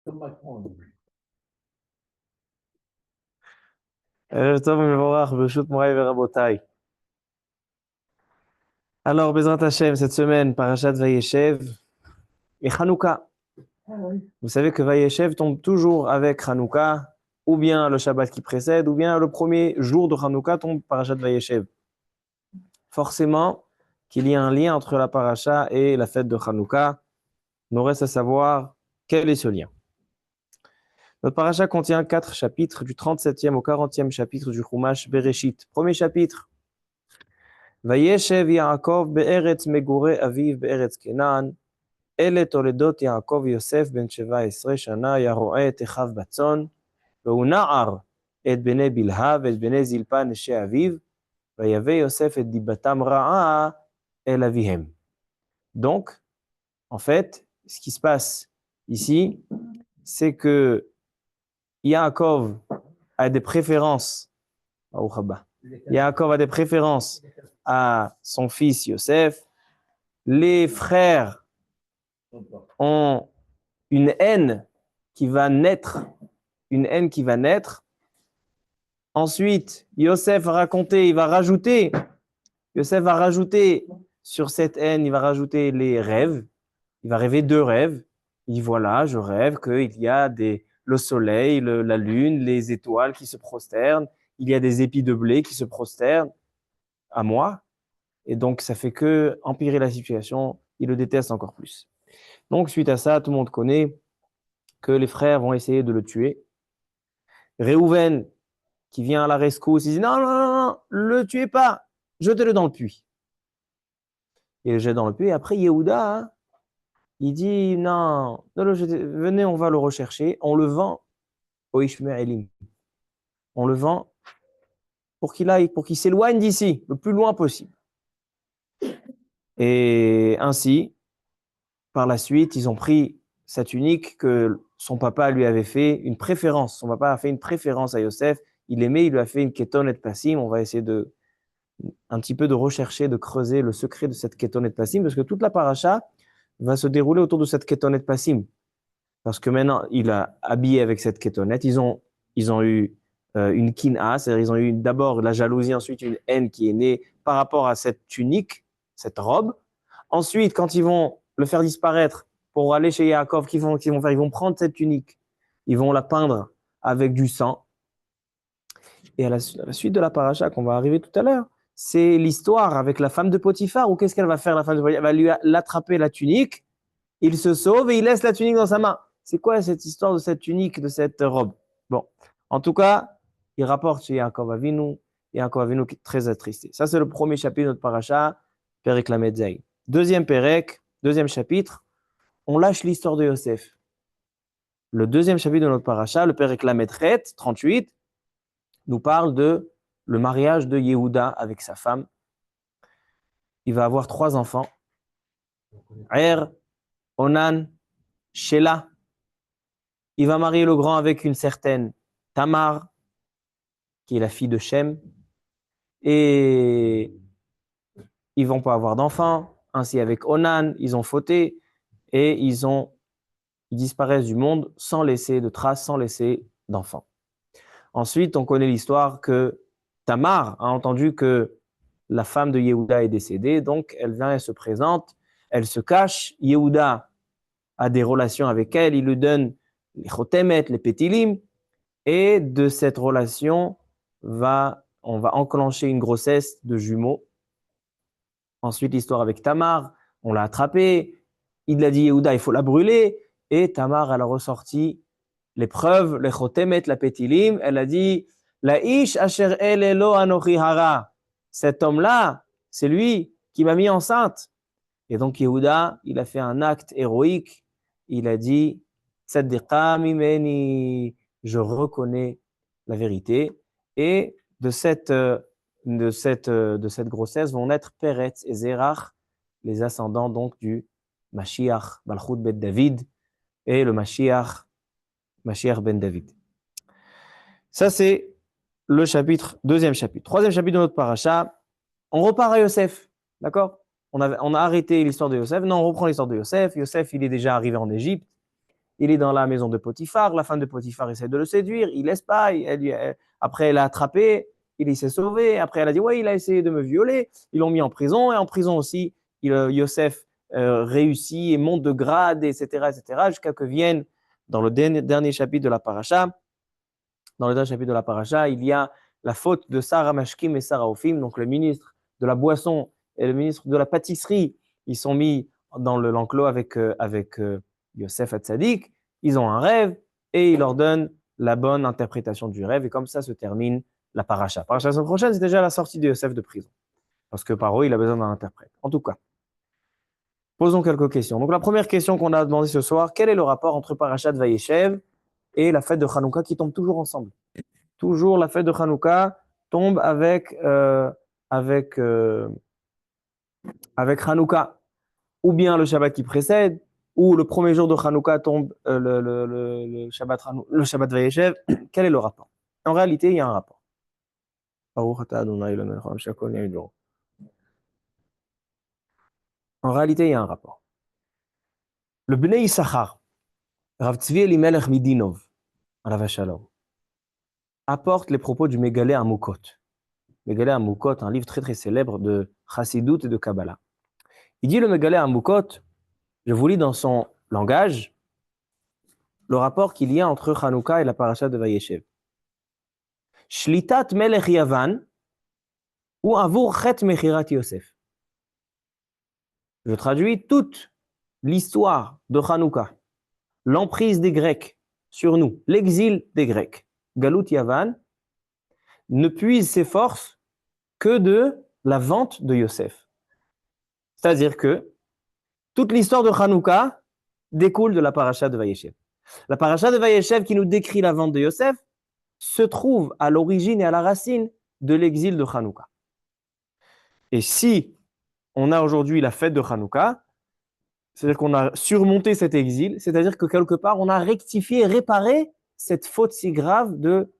Tov Mevorach, Beshut Moraï Verabotai. Alors, Bezrat Hashem, cette semaine, Parashat Vayeshev et Hanouka. Vous savez que Vayeshev tombe toujours avec Hanouka, ou bien le Shabbat qui précède, ou bien le premier jour de Hanouka tombe Parashat Vayeshev. Forcément, qu'il y a un lien entre la Parasha et la fête de Hanouka, nous reste à savoir quel est ce lien. Notre Parasha contient 4 chapitres, du 37e au 40e chapitre du Chumash Bereshit. Premier chapitre. וישב יעקב בארץ מגורי אביו בארץ כנען, אלה תולדות יעקב יוסף בן 17 שנה, היה רועה את אחיו בצאן, והוא נער את בני בלהה ואת בני זלפה נשי אביו, ויבא יוסף את דיבתם רעה אל אביהם. Donc, en fait, ce qui se passe ici, c'est que Yaakov a des préférences, Yaakov a des préférences à son fils Yosef. Les frères ont une haine qui va naître, Ensuite, Yosef va rajouter sur cette haine, il va rajouter les rêves. Il va rêver 2 rêves. Il dit voilà, je rêve qu'il y a le soleil, la lune, les étoiles qui se prosternent. Il y a des épis de blé qui se prosternent à moi. Et donc, ça fait que empirer la situation. Il le déteste encore plus. Donc, suite à ça, tout le monde connaît que les frères vont essayer de le tuer. Réhouven, qui vient à la rescousse, il dit non, non, non, non, le tuez pas, jetez-le dans le puits. Il le jette dans le puits. Et après, Yehuda, il dit non, ne le jetez, venez, on va le rechercher. On le vend au Ishmaélim. On le vend pour qu'il s'éloigne d'ici, le plus loin possible. Et ainsi, par la suite, ils ont pris sa tunique que son papa lui avait fait une préférence. Son papa a fait une préférence à Yosef. Il aimait, il lui a fait une kétonet passim. On va essayer un petit peu de rechercher, de creuser le secret de cette kétonet passim, parce que toute la paracha va se dérouler autour de cette kétonet passim. Parce que maintenant, il a habillé avec cette kétonet. Ils ont eu une kina, c'est-à-dire ils ont eu d'abord la jalousie, ensuite une haine qui est née par rapport à cette tunique, cette robe. Ensuite, quand ils vont le faire disparaître pour aller chez Yaakov, qu'ils vont faire, ils vont prendre cette tunique, ils vont la peindre avec du sang. Et à la suite de la paracha qu'on va arriver tout à l'heure, c'est l'histoire avec la femme de Potiphar, ou qu'est-ce qu'elle va faire, la femme de Potiphar? Elle va lui l'attraper la tunique, il se sauve et il laisse la tunique dans sa main. C'est quoi cette histoire de cette tunique, de cette robe? Bon, en tout cas, il rapporte chez Yaakov Avinu qui est très attristé. Ça, c'est le premier chapitre de notre paracha, Perek Lamed Zayin. Deuxième chapitre, on lâche l'histoire de Yosef. Le deuxième chapitre de notre paracha, le Perek Lamed Chet, 38, nous parle de le mariage de Yehuda avec sa femme. Il va avoir 3 enfants. Er, Onan, Shelah. Il va marier le grand avec une certaine Tamar, qui est la fille de Shem. Et ils vont pas avoir d'enfants. Ainsi avec Onan, ils ont fauté et ils disparaissent du monde sans laisser de traces, sans laisser d'enfants. Ensuite, on connaît l'histoire que Tamar a entendu que la femme de Yehuda est décédée, donc elle vient, elle se présente, elle se cache. Yehuda a des relations avec elle, il lui donne les chotemet, les pétilim, et de cette relation, on va enclencher une grossesse de jumeaux. Ensuite, l'histoire avec Tamar, on l'a attrapée, il a dit Yehuda, il faut la brûler, et Tamar, elle a ressorti les preuves, les chotemet, la pétilim, elle a dit la ish asher el elo anochi hara. Cet homme-là, c'est lui qui m'a mis enceinte. Et donc Yehuda, il a fait un acte héroïque. Il a dit tzedika mimeni, je reconnais la vérité. Et de cette grossesse vont naître Peretz et Zerach, les ascendants donc du Mashiach, Malchut ben David, et le Mashiach ben David. Ça, c'est le deuxième chapitre. Troisième chapitre de notre paracha, on repart à Yosef, d'accord? On a arrêté l'histoire de Yosef. Non, on reprend l'histoire de Yosef. Yosef, il est déjà arrivé en Égypte. il est dans la maison de Potiphar, la femme de Potiphar essaie de le séduire, il laisse pas, après elle l'a attrapé, il s'est sauvé, après elle a dit ouais, il a essayé de me violer, ils l'ont mis en prison, et en prison aussi, Yosef réussit et monte de grade, etc., jusqu'à que vienne, dans le dernier chapitre de la paracha, il y a la faute de Sarah Mashkim et Sarah Ophim, donc le ministre de la boisson et le ministre de la pâtisserie, ils sont mis dans l'enclos avec Yosef Hatzadik, ils ont un rêve et il leur donne la bonne interprétation du rêve, et comme ça se termine la paracha. La paracha prochaine, c'est déjà la sortie de Yosef de prison, parce que Paro, il a besoin d'un interprète. En tout cas, posons quelques questions. Donc la première question qu'on a demandé ce soir, quel est le rapport entre Parashat Vayeshev et la fête de Hanouka qui tombent toujours ensemble? Toujours la fête de Hanouka tombe avec Hanouka, ou bien le Shabbat qui précède, ou le premier jour de Hanouka tombe le Shabbat Vayeshev. Quel est le rapport? En réalité, il y a un rapport. En réalité, il y a un rapport. Le Bnei Issachar, Rav Tzvi Elimelech Midinov, Alav Shalom, apporte les propos du Megalé Amukot. Megalé Amukot, un livre très très célèbre de Chassidut et de Kabbalah. Il dit le Megalé Amukot, je vous lis dans son langage, le rapport qu'il y a entre Hanouka et la paracha de Vayeshev. Shlitat Melech Yavan ou Avur Chet Mechirat Yosef. Je traduis toute l'histoire de Hanouka, l'emprise des Grecs sur nous, l'exil des Grecs, Galut Yavan, ne puise ses forces que de la vente de Yosef. C'est-à-dire que toute l'histoire de Hanouka découle de la paracha de Vayeshev. La paracha de Vayeshev qui nous décrit la vente de Yosef se trouve à l'origine et à la racine de l'exil de Hanouka. Et si on a aujourd'hui la fête de Hanouka, c'est-à-dire qu'on a surmonté cet exil, c'est-à-dire que quelque part on a rectifié, réparé cette faute si grave de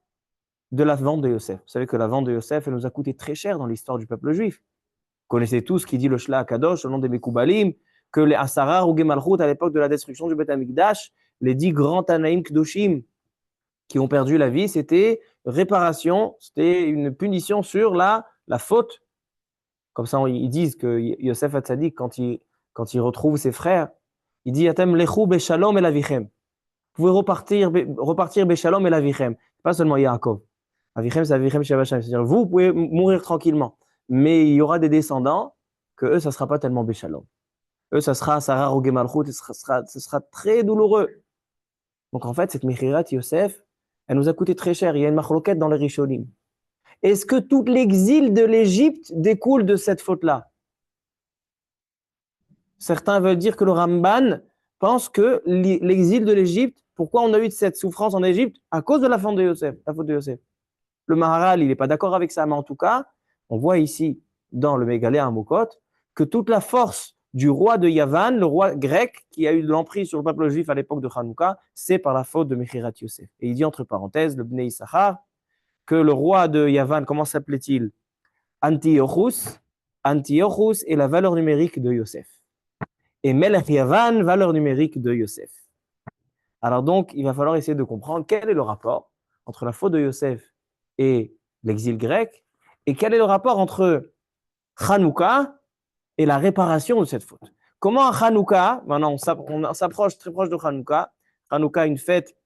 la vente de Yosef. Vous savez que la vente de Yosef, elle nous a coûté très cher dans l'histoire du peuple juif. Vous connaissez tous ce qui dit le Shla Akadosh, au nom des Mekoubalim, que les Asara ou Gemalchut, à l'époque de la destruction du Beth Amikdash, les 10 grands Tanaïm Kdoshim qui ont perdu la vie, c'était réparation, c'était une punition sur la faute. Comme ça, ils disent que Yosef Hatzadik, quand il retrouve ses frères, il dit Atem lechu beshalom el avichem. Vous pouvez repartir beshalom el avichem. Pas seulement Yaakov. Avichem, c'est Avichem Shavasham. C'est-à-dire, vous pouvez mourir tranquillement, mais il y aura des descendants que eux, ça ne sera pas tellement beshalom. Eux, ça sera Sarah Rogé Malchut, ce sera très douloureux. Donc en fait, cette Mechirat Yosef, elle nous a coûté très cher. Il y a une machloket dans les Rishonim. Est-ce que tout l'exil de l'Égypte découle de cette faute-là? Certains veulent dire que le Ramban pense que l'exil de l'Égypte, pourquoi on a eu cette souffrance en Égypte? À cause de la faute de Yosef. Le Maharal, il n'est pas d'accord avec ça, mais en tout cas, on voit ici, dans le Mégalé Amukot, que toute la force du roi de Yavan, le roi grec, qui a eu de l'emprise sur le peuple juif à l'époque de Hanouka, c'est par la faute de Mechirat Yosef. Et il dit entre parenthèses, le Bnei Issachar, que le roi de Yavan, comment s'appelait-il? Antiochus. Antiochus est la valeur numérique de Yosef. Et Melech Yavan, valeur numérique de Yosef. Alors donc, il va falloir essayer de comprendre quel est le rapport entre la faute de Yosef et l'exil grec, et quel est le rapport entre Hanouka et la réparation de cette faute. Comment à Hanouka, maintenant on s'approche très proche de Hanouka, Hanouka, une fête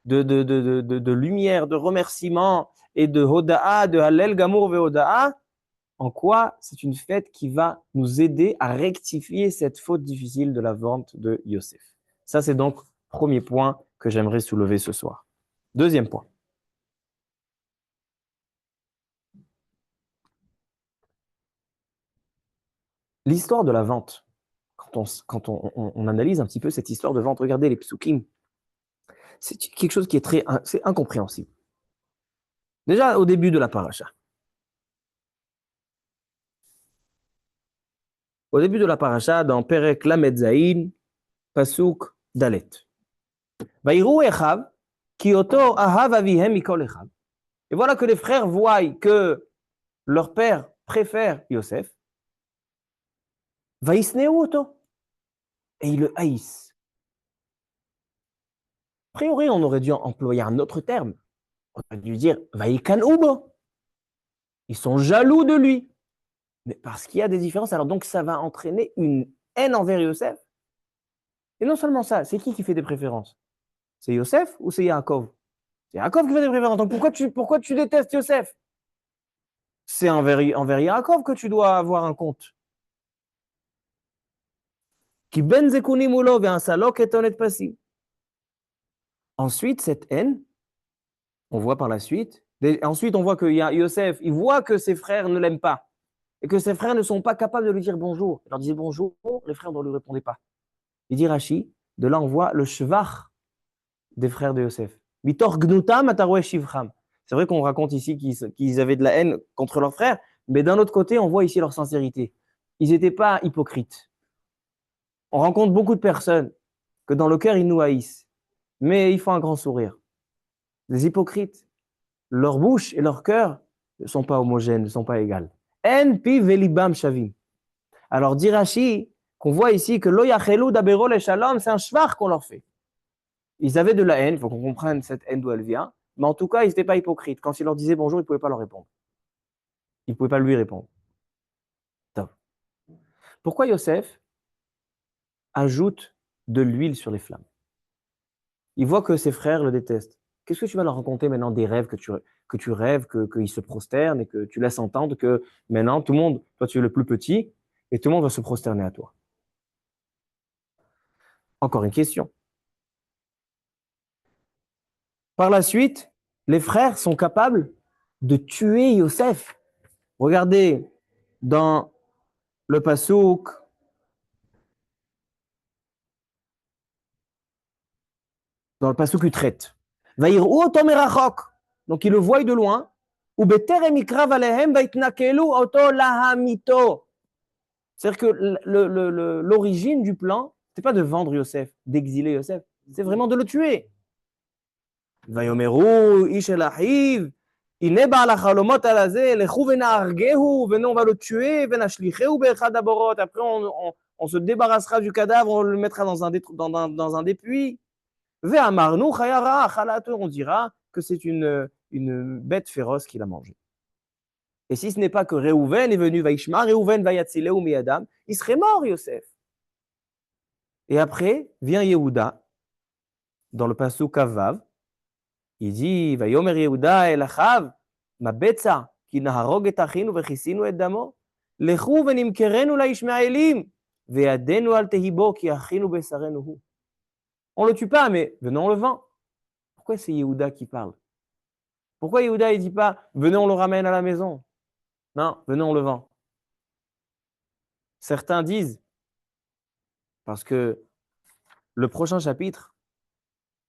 de lumière, de remerciement et de Hoda'a, de Hallel, Gamour ve Hoda'a, en quoi c'est une fête qui va nous aider à rectifier cette faute difficile de la vente de Yosef. Ça, c'est donc le premier point que j'aimerais soulever ce soir. Deuxième point. L'histoire de la vente, quand on analyse un petit peu cette histoire de vente, regardez les psukim, c'est quelque chose qui est c'est incompréhensible. Déjà, au début de la paracha. Au début de la paracha, dans Perek Lamed Zayin, Pasuk Dalet. Vaïrou Echav, ki oto ahav avihem mikol Echav. Et voilà que les frères voient que leur père préfère Yosef. Vaïsneu oto. Et ils le haïssent. priori, on aurait dû employer un autre terme. On aurait dû dire Vaïkan Ubo. Ils sont jaloux de lui. Mais parce qu'il y a des différences, alors donc ça va entraîner une haine envers Yosef. Et non seulement ça, c'est qui fait des préférences? C'est Yosef ou c'est Yaakov? C'est Yaakov qui fait des préférences. Donc pourquoi tu détestes Yosef? C'est envers Yaakov que tu dois avoir un compte. Qui ben zekuni mulo un salok et honnête passi. Ensuite, cette haine, on voit par la suite. Ensuite, on voit que Yosef, il voit que ses frères ne l'aiment pas. Et que ses frères ne sont pas capables de lui dire bonjour. Il leur disait bonjour, les frères ne lui répondaient pas. Il dit Rashi, de là on voit le shvach des frères de Yosef. Mitor gnutam ataroe shivcham. C'est vrai qu'on raconte ici qu'ils avaient de la haine contre leurs frères, mais d'un autre côté, on voit ici leur sincérité. Ils n'étaient pas hypocrites. On rencontre beaucoup de personnes que dans le cœur, ils nous haïssent, mais ils font un grand sourire. Les hypocrites, leur bouche et leur cœur ne sont pas homogènes, ne sont pas égales. En pi velibam shavim. Alors, dit Rashi, qu'on voit ici que lo yachelu dabero le shalom, c'est un shvar qu'on leur fait. Ils avaient de la haine, il faut qu'on comprenne cette haine d'où elle vient, mais en tout cas, ils n'étaient pas hypocrites. Quand il leur disait bonjour, ils ne pouvaient pas leur répondre. Ils ne pouvaient pas lui répondre. Top. Pourquoi Yosef ajoute de l'huile sur les flammes? Il voit que ses frères le détestent. Qu'est-ce que tu vas leur raconter maintenant des rêves que tu rêves, qu'ils se prosternent et que tu laisses entendre que maintenant, tout le monde, toi tu es le plus petit, et tout le monde va se prosterner à toi. Encore une question. Par la suite, les frères sont capables de tuer Yosef. Regardez dans le pasouk Utret. Vaïrou oto merachok. Donc ils le voient de loin. Ou beterem ikrav alehem vaitnakelu oto lahamito. C'est-à-dire que l'origine du plan, c'est pas de vendre Yosef, d'exiler Yosef, c'est vraiment de le tuer. Vayomeru ish el achiv. Ine ba'al hachalomot alazeh lechu venargehu. Venez, on va le tuer. Venashlicheu be'echad haborot. Après, on se débarrassera du cadavre, on le mettra dans un des puits. Ve'amarnu chayara achalatu. On dira que c'est une bête féroce qu'il a mangée. Et si ce n'est pas que Réhouven est venu, Vaishma, Réhouven va yatzileu miyadam, il serait mort, Yosef. Et après, vient Yehuda, dans le pasuk Kavav, il dit, Vayomer Yehuda el achav, ma betza, ki naharog et achinu vechisinu et damo, lechu venimkerenu la ishmaelim, ve'adenu al tehibo, ki achinu besarenu hu. On ne le tue pas, mais venons, on le vend. Pourquoi c'est Yehuda qui parle? Pourquoi Yehuda ne dit pas, venez, on le ramène à la maison? Non, venez, on le vend. Certains disent, parce que le prochain chapitre,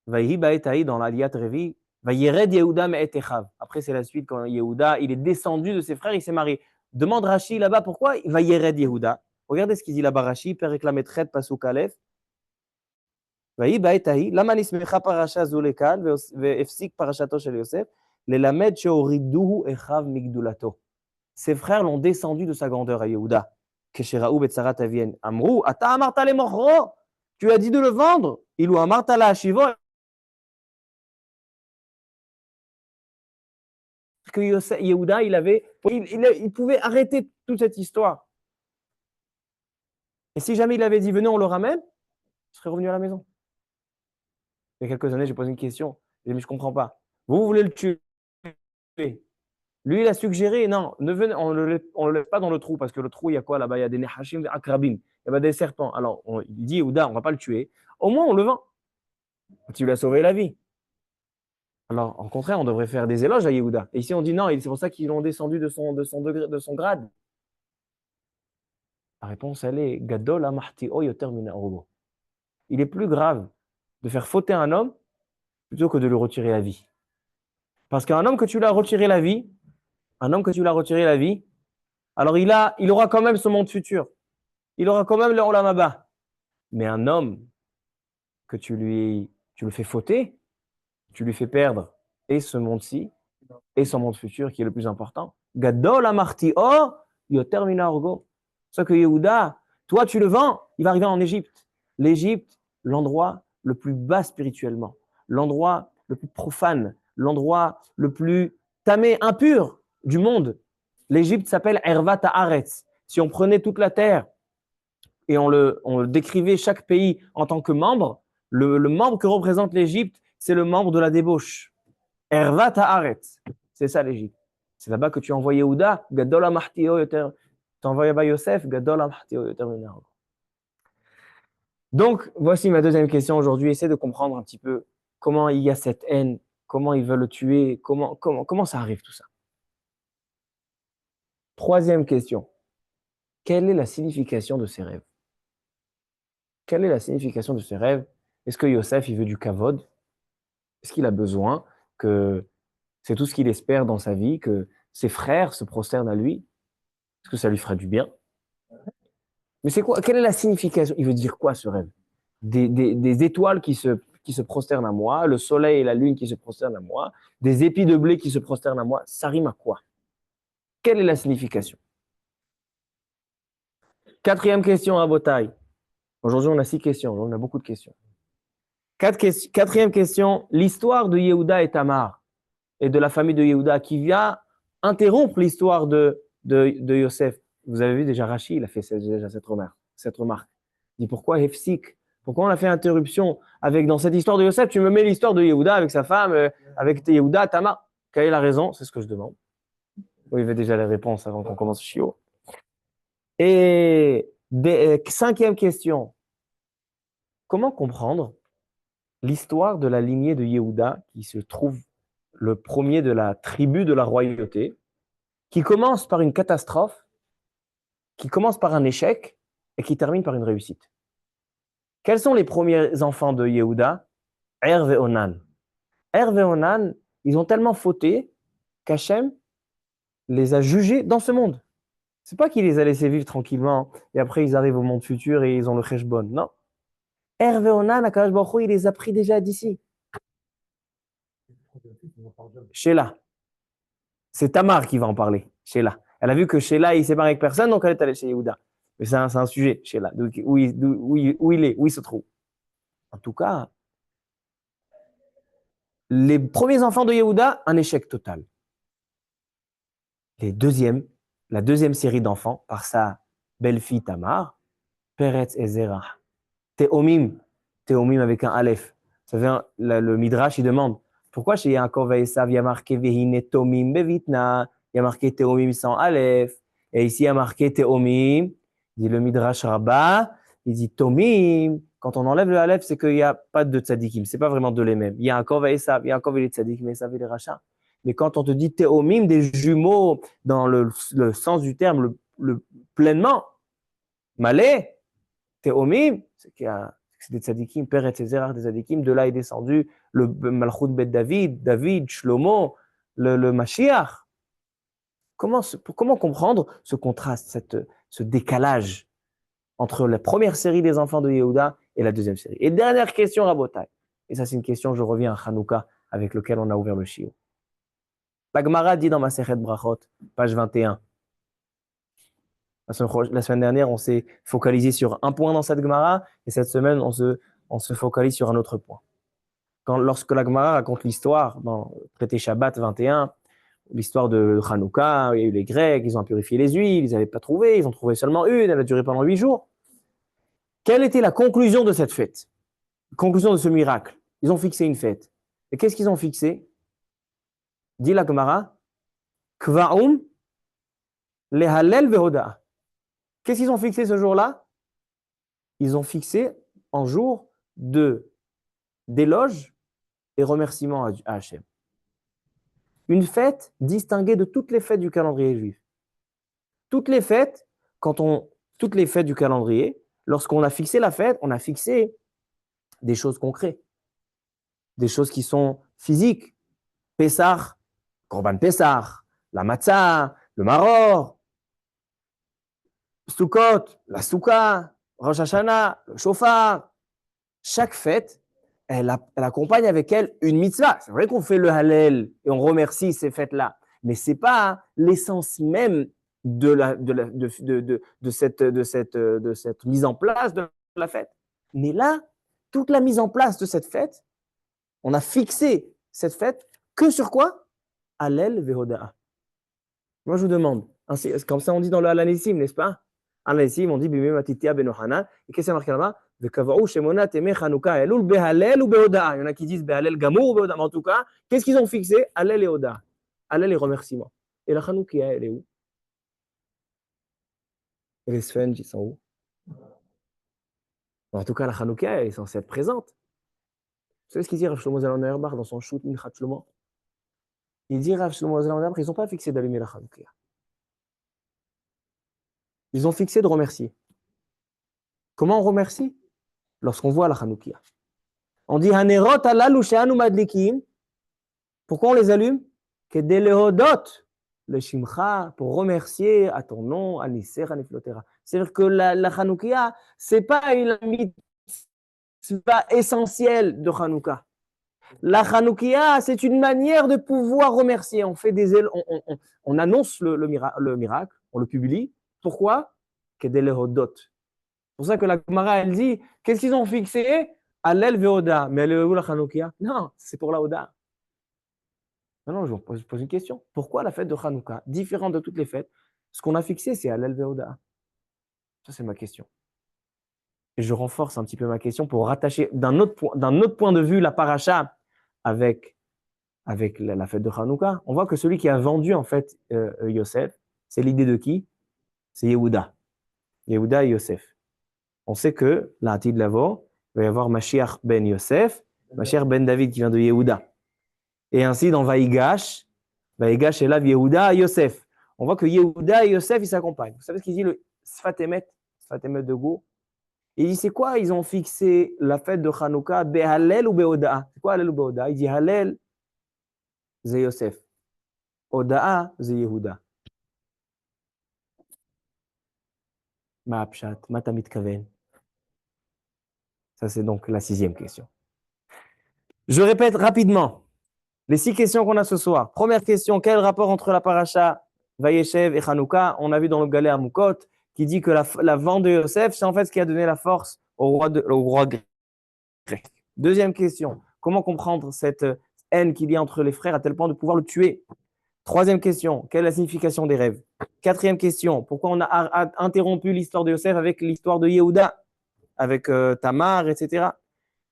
Vaïhi Baetaï dans l'Aliyat Revi, Vaïred Yehuda Me'etechav. Après, c'est la suite quand Yehuda, il est descendu de ses frères, il s'est marié. Demande Rashi là-bas pourquoi Vaïred Yehuda. Regardez ce qu'il dit là-bas Rashi, Perek Lametret Pasuk Aleph. Vaïhi Baetaï, Lama Nismecha Parasha Zulekan, Ve'efsik Parashato Shel Yosef, Lelamed Sheoriduhu Echav Migdulato. Ses frères l'ont descendu de sa grandeur à Yehuda. Kesheraou Betsarat Avien. Amrou, Ata Amarta le Mochro. Tu as dit de le vendre. Il ou Amarta la Shivo. Que Yehuda, il pouvait arrêter toute cette histoire. Et si jamais il avait dit venez, on le ramène, il serait revenu à la maison. Il y a quelques années, j'ai posé une question. J'ai dit, mais je ne comprends pas. Vous voulez le tuer. Lui, il a suggéré, non, on ne le laisse pas dans le trou, parce que le trou, il y a quoi là-bas? Il y a des nehashim, des akrabim, il y a des serpents. Alors, il dit, Yehuda, on ne va pas le tuer. Au moins, on le vend. Tu lui as sauvé la vie. Alors, au contraire, on devrait faire des éloges à Yehuda. Et ici, on dit non, c'est pour ça qu'ils l'ont descendu de son degré, de son grade. La réponse, elle est Gadol amartio yoter min ha'orgo. Il est plus grave de faire fauter un homme plutôt que de lui retirer la vie. Parce qu'un homme que tu lui as retiré la vie, alors il aura quand même ce monde futur. Il aura quand même le olam haba. Mais un homme que tu le fais fauter, tu lui fais perdre et ce monde-ci et son monde futur qui est le plus important. Gadol amartio yoter min ha'orgo. C'est que Yehuda, toi tu le vends, il va arriver en Égypte. L'Égypte, l'endroit le plus bas spirituellement, l'endroit le plus profane, l'endroit le plus tamé, impur du monde. L'Égypte s'appelle Ervat Haaretz. Si on prenait toute la terre et on le décrivait chaque pays en tant que membre, le membre que représente l'Égypte, c'est le membre de la débauche. Ervat Haaretz. C'est ça l'Égypte. C'est là-bas que tu as envoyé Yehuda, Gadol HaMachtio Yoter. Tu as envoyé Yosef, Gadol HaMachtio Yoter Minaro. Donc, voici ma deuxième question aujourd'hui. Essaie de comprendre un petit peu comment il y a cette haine, comment ils veulent le tuer, comment ça arrive tout ça. Troisième question. Quelle est la signification de ces rêves? Quelle est la signification de ces rêves? Est-ce que Yosef, il veut du kavod? Est-ce qu'il a besoin que c'est tout ce qu'il espère dans sa vie, que ses frères se prosternent à lui? Est-ce que ça lui fera du bien? Mais c'est quoi? Quelle est la signification? Il veut dire quoi ce rêve? Des étoiles qui se prosternent à moi, le soleil et la lune qui se prosternent à moi, des épis de blé qui se prosternent à moi, ça rime à quoi? Quelle est la signification? Quatrième question à Botaï. Aujourd'hui, on a 6 questions, on a beaucoup de questions. Quatrième question, l'histoire de Yehuda et Tamar et de la famille de Yehuda qui vient interrompre l'histoire de Yosef. Vous avez vu déjà Rashi, il a fait déjà cette remarque. Il dit pourquoi Hefsik? Pourquoi on a fait interruption avec dans cette histoire de Yosef? Tu me mets l'histoire de Yehuda avec sa femme, avec Yehuda, Tamar. Quelle est la raison? C'est ce que je demande. Oui, il y avait déjà les réponses avant qu'on commence Chio. Et cinquième question. Comment comprendre l'histoire de la lignée de Yehuda qui se trouve le premier de la tribu de la royauté, qui commence par une catastrophe, qui commence par un échec et qui termine par une réussite? Quels sont les premiers enfants de Yehuda? Er et Onan. Er et Onan, ils ont tellement fauté qu'Hachem les a jugés dans ce monde. C'est pas qu'il les a laissés vivre tranquillement et après ils arrivent au monde futur et ils ont le cheshbon. Non. Er et Onan, Akadosh Baruch Hu, il les a pris déjà d'ici. Sheila. C'est Tamar qui va en parler. Sheila. Elle a vu que Sheila, il s'est marié avec personne, donc elle est allée chez Yehuda. Mais c'est un sujet, Sheila, où il se trouve. En tout cas, les premiers enfants de Yehuda, un échec total. La deuxième série d'enfants, par sa belle-fille Tamar, Peretz et Zerah. Théomim avec un Aleph. Ça vient, le Midrash, il demande, pourquoi chez Yaakov et Esav, il y a marqué Vehine Tomim Bevitna, il y a marqué Théomim sans Aleph, et ici il y a marqué Théomim, dit le Midrash Rabbah, il dit Tomim, quand on enlève le Aleph, c'est qu'il n'y a pas de tzadikim, c'est pas vraiment de les mêmes. Il y a Yaakov et Esav, Yaakov et les tzadikim, Esav et les rachats. Mais quand on te dit Théomim, des jumeaux, dans le sens du terme, pleinement, malais, Théomim, c'est des tzadikim, Père et Zerah des tzadikim, de là est descendu le Malchut Bet David, Shlomo, le Mashiach. Comment comprendre ce contraste, ce décalage entre la première série des enfants de Yehuda et la deuxième série? Et dernière question, Rabotai. Et ça, c'est une question, je reviens à Hanouka, avec lequel on a ouvert le shiur. La Gemara dit dans Masechet Brachot, page 21. La semaine dernière, on s'est focalisé sur un point dans cette Gemara, et cette semaine, on se focalise sur un autre point. Lorsque la Gemara raconte l'histoire, dans le traité Shabbat 21, l'histoire de Hanouka, il y a eu les Grecs, ils ont purifié les huiles, ils n'avaient pas trouvé, ils ont trouvé seulement une, elle a duré pendant 8 jours. Quelle était la conclusion de cette fête? Conclusion de ce miracle? Ils ont fixé une fête. Et qu'est-ce qu'ils ont fixé? Dit la Gemara, Kvaum lehalel vehoda. Qu'est-ce qu'ils ont fixé ce jour-là? Ils ont fixé un jour d'éloge et remerciement à Hachem. Une fête distinguée de toutes les fêtes du calendrier juif. Toutes les fêtes du calendrier, lorsqu'on a fixé la fête, on a fixé des choses concrètes, des choses qui sont physiques. Pessah, Korban Pessah, la matzah, le maror, Sukkot, la Souka, Rosh Hashanah, le shofar. Chaque fête, elle accompagne avec elle une mitzvah. C'est vrai qu'on fait le Hallel et on remercie ces fêtes-là, mais ce n'est pas l'essence même de cette mise en place de la fête. Mais là, toute la mise en place de cette fête, On a fixé cette fête que sur quoi? Hallel vehoda'a. Moi, je vous demande, comme ça on dit dans le Halanissim, n'est-ce pas? Halanissim, on dit Bimei Matitia ben Yohanan. Et qu'est-ce qu'il y a marqué là-bas? Vekava'u Shemona Temei Chanukah Elul Behalel ou Behoda'a. Il y en a qui disent Behalel Gamour ou Behoda'a. Mais en tout cas, qu'est-ce qu'ils ont fixé? Hallel et Hoda'a. Hallel et remerciements. Et la Chanukah, elle est où? Et les Sven, ils sont où? En tout cas, la Chanukah, elle est censée être présente. Vous savez ce qu'il dit Rav Shlomo Zalman Auerbach dans son shoot Minchat Shlomo? Il dit Rav Shlomo Zalman Auerbach, ils n'ont pas fixé d'allumer la Chanukah. Ils ont fixé de remercier. Comment on remercie? Lorsqu'on voit la Chanukah. On dit Hanerot alalu she'anu madlikim. Pourquoi on les allume? Kedei lehodot le shimcha, pour remercier à ton nom, Anisser, Aniflotera. C'est-à-dire que la Chanukah, c'est pas une mitzvah essentielle de Chanukah. La Chanukah, c'est une manière de pouvoir remercier. On fait on annonce le miracle, on le publie. Pourquoi? Kedei lehodot. C'est pour ça que la Gemara, elle dit, qu'est-ce qu'ils ont fixé? Hallel ve'oda. Mais elle est où la Chanukah? Non, c'est pour la Oda. Non, je vous pose une question. Pourquoi la fête de Hanouka, différente de toutes les fêtes, ce qu'on a fixé, c'est Hallel ve'oda? Ça, c'est ma question. Et je renforce un petit peu ma question pour rattacher d'un autre point de vue la paracha avec la fête de Hanouka. On voit que celui qui a vendu, en fait, Yosef, c'est l'idée de qui? C'est Yehuda. Yehuda et Yosef. On sait que, là, à de Lavo, il va y avoir Mashiach ben Yosef, Mashiach ben David qui vient de Yehuda. Et ainsi, dans Vaïgash est là, Yehuda et Yosef. On voit que Yehuda et Yosef, ils s'accompagnent. Vous savez ce qu'il dit, le Sfat Emet de Go? Il dit, c'est quoi? Ils ont fixé la fête de Hanouka, Behalel ou Behoda'a? C'est quoi Hallel ou Behoda'a? Il dit, Hallel, c'est Yosef. Hoda'a, c'est Yehuda. Ma Apshat, ma Tamit Kaven. Ça, c'est donc la 6e question. Je répète rapidement les 6 questions qu'on a ce soir. Première question, quel rapport entre la paracha Vayeshev et Hanouka? On a vu dans le Galé Amoukot qui dit que la vente de Yosef, c'est en fait ce qui a donné la force au roi grec. Deuxième question, comment comprendre cette haine qu'il y a entre les frères à tel point de pouvoir le tuer? Troisième question, quelle est la signification des rêves? Quatrième question, pourquoi on a interrompu l'histoire de Yosef avec l'histoire de Yehuda, avec Tamar, etc.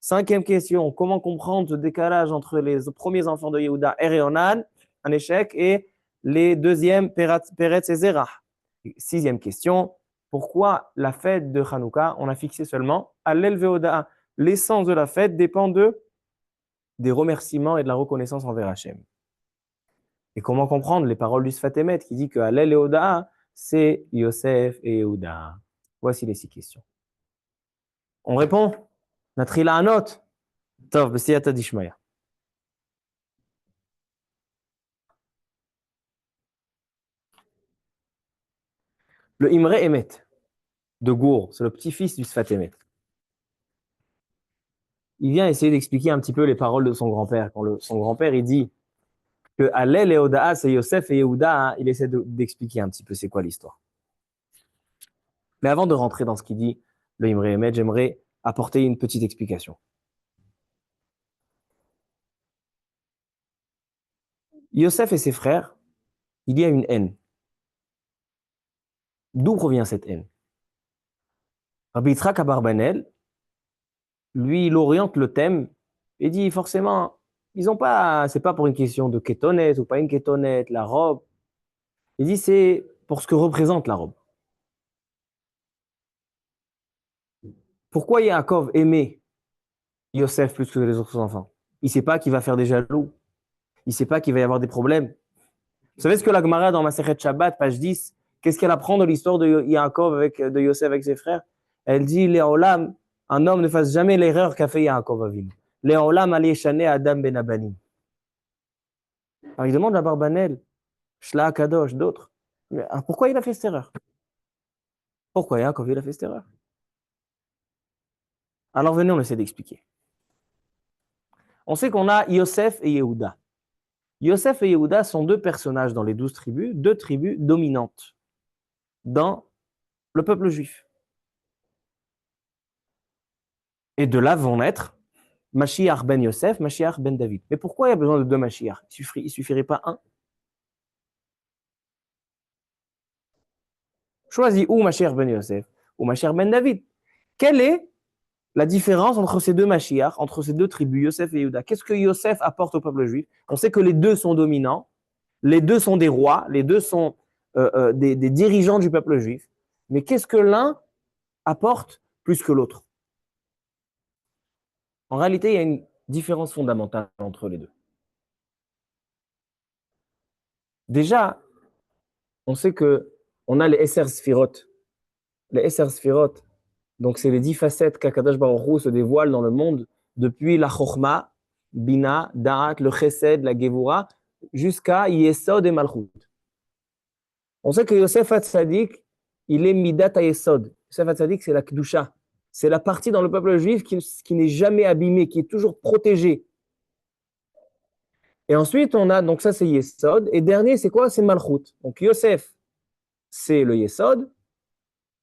Cinquième question, comment comprendre ce décalage entre les premiers enfants de Yehuda, Er et Onan, un échec, et les deuxièmes, Peretz et Zerah? Sixième question, pourquoi la fête de Hanouka, on a fixé seulement Hallel ve'oda'a? L'essence de la fête dépend des remerciements et de la reconnaissance envers Hachem. Et comment comprendre les paroles du Sfat Emet qui dit que Hallel et Oda'a, c'est Yosef et Yehuda? Voici les 6 questions. On répond? Natrila Anot. Tov, b'siyata dishmaya. Le Imre Emet de Gour, c'est le petit-fils du Sfat Emet. Il vient essayer d'expliquer un petit peu les paroles de son grand-père. Quand son grand-père, il dit que Hallel et Oda'a, c'est Yosef et Yehuda, il essaie d'expliquer un petit peu c'est quoi l'histoire. Mais avant de rentrer dans ce qu'il dit, le Imre Emet, j'aimerais apporter une petite explication. Yosef et ses frères, il y a une haine. D'où provient cette haine? Rabbi Yitzhak Abarbanel, lui, il oriente le thème et dit forcément, ils ont pas, c'est pas pour une question de kétonette ou pas une kétonette, la robe. Il dit c'est pour ce que représente la robe. Pourquoi Yaakov aimait Yosef plus que les autres enfants? Il ne sait pas qu'il va faire des jaloux. Il ne sait pas qu'il va y avoir des problèmes. Vous savez ce que la Gemara dans Masechet Shabbat, page 10, qu'est-ce qu'elle apprend de l'histoire de Yaakov de Yosef avec ses frères? Elle dit, Léolam, un homme ne fasse jamais l'erreur qu'a fait Yaakov Avinu. Léolam allait chaner Adam ben Abanim. Alors il demande à Barbanel, Shla Kadosh, d'autres, pourquoi il a fait cette erreur? Pourquoi Yaakov il a fait cette erreur? Alors venez, on essaie d'expliquer. On sait qu'on a Yosef et Yehuda. Yosef et Yehuda sont 2 personnages dans les 12 tribus, 2 tribus dominantes dans le peuple juif. Et de là vont naître Mashiach ben Yosef, Mashiach ben David. Mais pourquoi il y a besoin de deux Mashiach? Il suffirait pas un? Choisis ou Mashiach ben Yosef ou Mashiach ben David. Quelle est la différence entre ces deux Mashiach, entre ces deux tribus, Yosef et Yehuda? Qu'est-ce que Yosef apporte au peuple juif? On sait que les deux sont dominants, les deux sont des rois, les deux sont des dirigeants du peuple juif. Mais qu'est-ce que l'un apporte plus que l'autre? En réalité, il y a une différence fondamentale entre les deux. Déjà, on sait que on a les Esser Sfirot. Les Esser Sfirot, donc c'est les 10 facettes qu'Akadosh Baruch Hu se dévoile dans le monde depuis la Chochma, Bina, Da'at, le Chesed, la Gevura, jusqu'à Yesod et Malchut. On sait que Yosef HaTzadik, il est Midat HaYesod. Yosef HaTzadik, c'est la Kedusha. C'est la partie dans le peuple juif qui n'est jamais abîmée, qui est toujours protégée. Et ensuite, on a, donc ça c'est Yesod. Et dernier, c'est quoi? C'est Malchut. Donc Yosef, c'est le Yesod.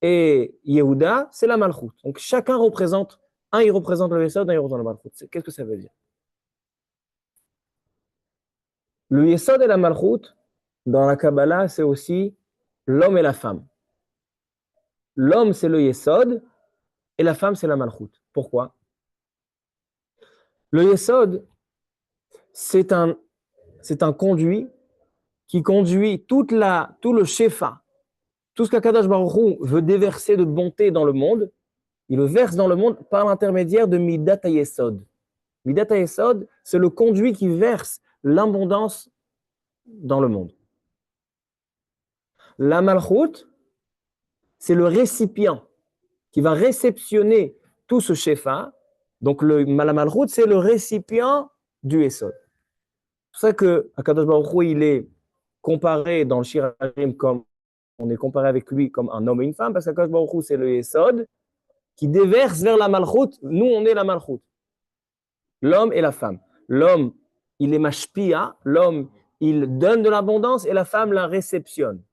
Et Yehuda, c'est la Malchut. Donc chacun représente, un il représente le Yesod, un il représente le Malchut. Qu'est-ce que ça veut dire? Le Yesod et la Malchut, dans la Kabbalah, c'est aussi l'homme et la femme. L'homme, c'est le Yesod, et la femme, c'est la Malchut. Pourquoi? Le Yesod, c'est un conduit qui conduit tout le Shefa, tout ce qu'Akadosh Baruch Hu veut déverser de bonté dans le monde, il le verse dans le monde par l'intermédiaire de Midat HaYesod. Midat HaYesod, c'est le conduit qui verse l'abondance dans le monde. La Malchut, c'est le récipient qui va réceptionner tout ce Shefa. Donc la Malchut, c'est le récipient du Yesod. C'est pour ça que Akadosh Baruch Hu, il est comparé dans le Shirarim comme on est comparé avec lui comme un homme et une femme, parce qu'Akadosh Baruch Hu, c'est le Yesod qui déverse vers la Malchut. Nous, on est la Malchut. L'homme et la femme. L'homme, il est mashpia, l'homme, il donne de l'abondance et la femme la réceptionne.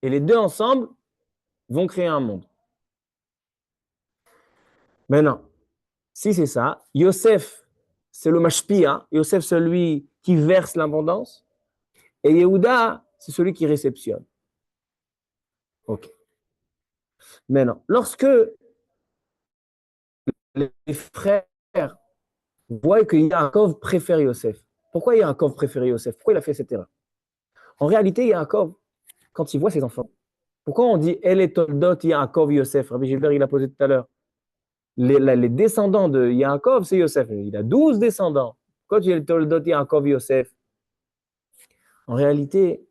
Et les deux ensemble vont créer un monde. Maintenant, si c'est ça, Yosef, c'est le mashpia, Yosef, celui qui verse l'abondance, et Yehuda, c'est celui qui réceptionne. Ok. Maintenant, lorsque les frères voient que Yaakov préfère Yosef, pourquoi Yaakov préfère Yosef? Pourquoi il a fait cette erreur? En réalité, Yaakov, quand il voit ses enfants, pourquoi on dit El et Toldot Yaakov Yosef? Rabbi Gilbert, il a posé tout à l'heure. Les descendants de Yaakov, c'est Yosef. Il a 12 descendants. Quand il y a Toldot Yaakov Yosef, en réalité,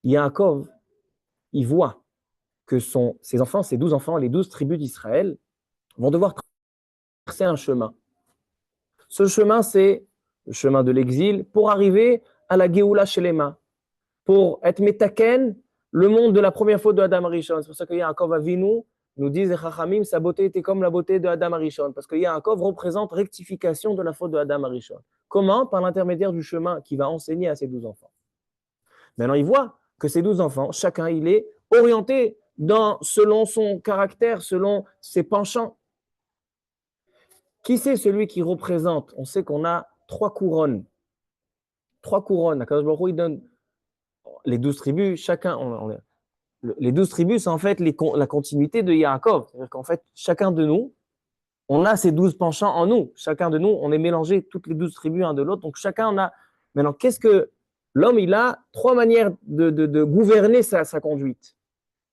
Yaakov, il voit que ses enfants, ses 12 enfants, les 12 tribus d'Israël, vont devoir traverser un chemin. Ce chemin, c'est le chemin de l'exil pour arriver à la Géoula Shelema, pour être metaken, le monde de la première faute de Adam Arishon. C'est pour ça que Yaakov Avinu nous dit, les Chachamim, sa beauté était comme la beauté de Adam Arishon, parce que Yaakov représente rectification de la faute de Adam Arishon. Comment? Par l'intermédiaire du chemin qui va enseigner à ses 12 enfants. Maintenant, il voit que ces 12 enfants, chacun, il est orienté selon son caractère, selon ses penchants. Qui c'est celui qui représente? On sait qu'on a 3 couronnes. 3 couronnes. Akadosh Baruch Hu, il donne les 12 tribus, chacun, les 12 tribus, c'est en fait la continuité de Yaakov. C'est-à-dire qu'en fait, chacun de nous, on a ces 12 penchants en nous. Chacun de nous, on est mélangé toutes les 12 tribus un de l'autre. Donc chacun, on a. Maintenant, qu'est-ce que l'homme, il a 3 manières de gouverner sa conduite.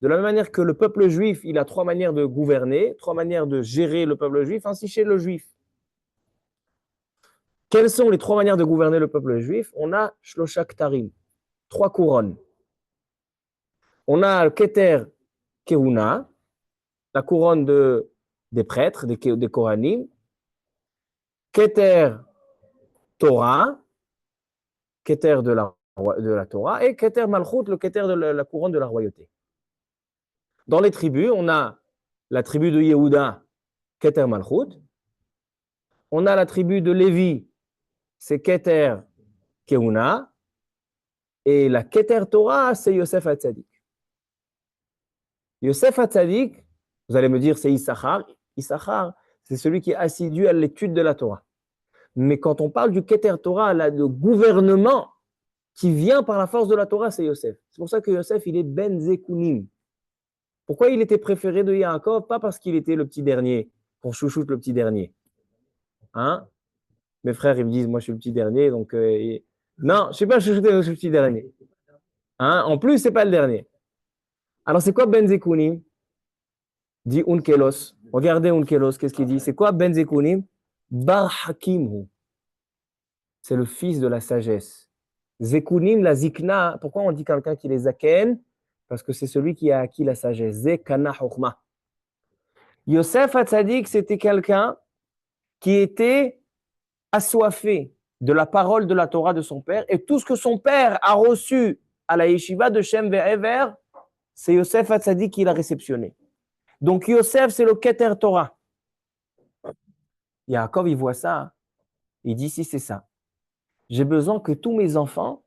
De la même manière que le peuple juif, il a 3 manières de gouverner, 3 manières de gérer le peuple juif, ainsi chez le juif. Quelles sont les 3 manières de gouverner le peuple juif? On a Shlosha Ktarim, 3 couronnes. On a le Keter Kehuna, la couronne des prêtres, des Kohanim, Keter Torah, Keter de la Torah, et Keter Malchut, le Keter de la couronne de la royauté. Dans les tribus, on a la tribu de Yehuda, Keter Malchut. On a la tribu de Lévi, c'est Keter Kehuna. Et la Keter Torah, c'est Yosef HaTzadik. Yosef HaTzadik, vous allez me dire, c'est Issachar. Issachar, C'est celui qui est assidu à l'étude de la Torah. Mais quand on parle du Keter Torah, là, de gouvernement qui vient par la force de la Torah, c'est Yosef. C'est pour ça que Yosef, il est Ben Zekunim. Pourquoi il était préféré de Yaakov? Pas parce qu'il était le petit dernier, qu'on chouchoute le petit dernier. Hein? Mes frères, ils me disent, moi, je suis le petit dernier, donc... Non, je ne suis pas chouchouté, je suis le petit dernier. Hein? En plus, ce n'est pas le dernier. Alors, c'est quoi Ben Zekunim? Dit Unkelos. Regardez Unkelos, qu'est-ce qu'il dit? C'est quoi Ben Zekunim? Bar Hakimhu. C'est le fils de la sagesse. Zekunim, la zikna, pourquoi on dit quelqu'un qui est zaken? Parce que c'est celui qui a acquis la sagesse. Zekana Chokhma. Yosef Hatzadik, c'était quelqu'un qui était assoiffé de la parole de la Torah de son père, et tout ce que son père a reçu à la yeshiva de Shem Ve'ever, c'est Yosef Hatzadik qui l'a réceptionné. Donc Yosef, c'est le Keter Torah. Yaakov, il voit ça, il dit, si c'est ça, j'ai besoin que tous mes enfants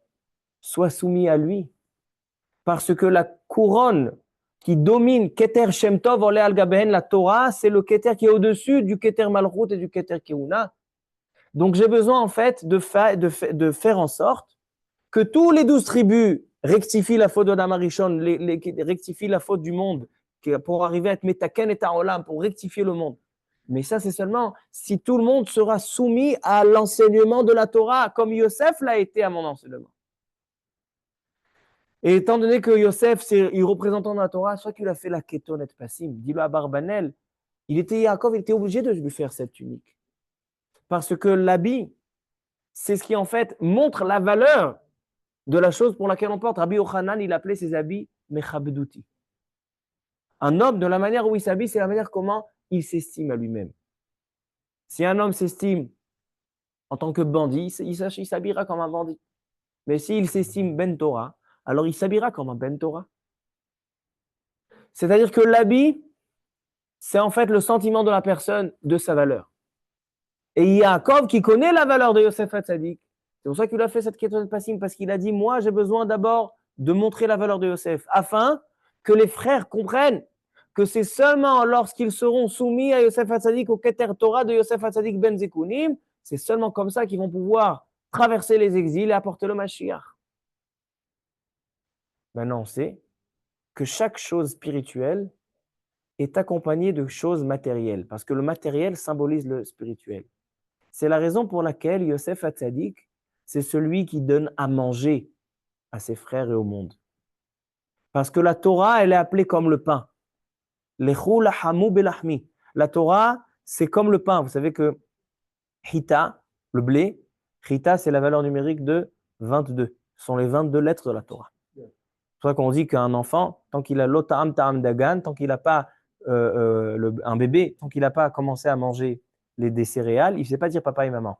soient soumis à lui, parce que la couronne qui domine Keter Shem Tov, Oleh al Gabehen, la Torah, c'est le Keter qui est au-dessus du Keter Malchut et du Keter Kehuna. Donc j'ai besoin en fait de faire en sorte que tous les 12 tribus rectifient la faute de Adam Arishon, rectifient la faute du monde, pour arriver à être Metaken et Ta'olam, pour rectifier le monde. Mais ça, c'est seulement si tout le monde sera soumis à l'enseignement de la Torah, comme Yosef l'a été à mon enseignement. Et étant donné que Yosef, c'est le représentant de la Torah, soit qu'il a fait la Ketonet Passim, dis-le à Barbanel, Yaakov, il était obligé de lui faire cette tunique. Parce que l'habit, c'est ce qui en fait montre la valeur de la chose pour laquelle on porte. Rabbi Yochanan, il appelait ses habits Mechabduti. Un homme, de la manière où il s'habille, c'est la manière comment il s'estime à lui-même. Si un homme s'estime en tant que bandit, il s'habillera comme un bandit. Mais s'il s'estime Ben Torah, alors il s'habillera comme un Ben Torah. C'est-à-dire que l'habit, c'est en fait le sentiment de la personne de sa valeur. Et Yaakov, qui connaît la valeur de Yosef Hatzadik, c'est pour ça qu'il a fait cette question de Passim, parce qu'il a dit, moi, j'ai besoin d'abord de montrer la valeur de Yosef, afin que les frères comprennent que c'est seulement lorsqu'ils seront soumis à Yosef Hatzadik, au Keter Torah de Yosef Hatzadik Ben Zekunim, c'est seulement comme ça qu'ils vont pouvoir traverser les exils et apporter le Mashiach. Maintenant, on sait que chaque chose spirituelle est accompagnée de choses matérielles, parce que le matériel symbolise le spirituel. C'est la raison pour laquelle Yosef Hatzadik, c'est celui qui donne à manger à ses frères et au monde. Parce que la Torah, elle est appelée comme le pain. Lechu lahamu belahmi. La Torah, c'est comme le pain. Vous savez que Hita, le blé, Hita, c'est la valeur numérique de 22. Ce sont les 22 lettres de la Torah. C'est pour ça qu'on dit qu'un enfant, tant qu'il a l'ota'am ta'am dagan, tant qu'il n'a pas un bébé, tant qu'il n'a pas commencé à manger des céréales, il ne sait pas dire papa et maman.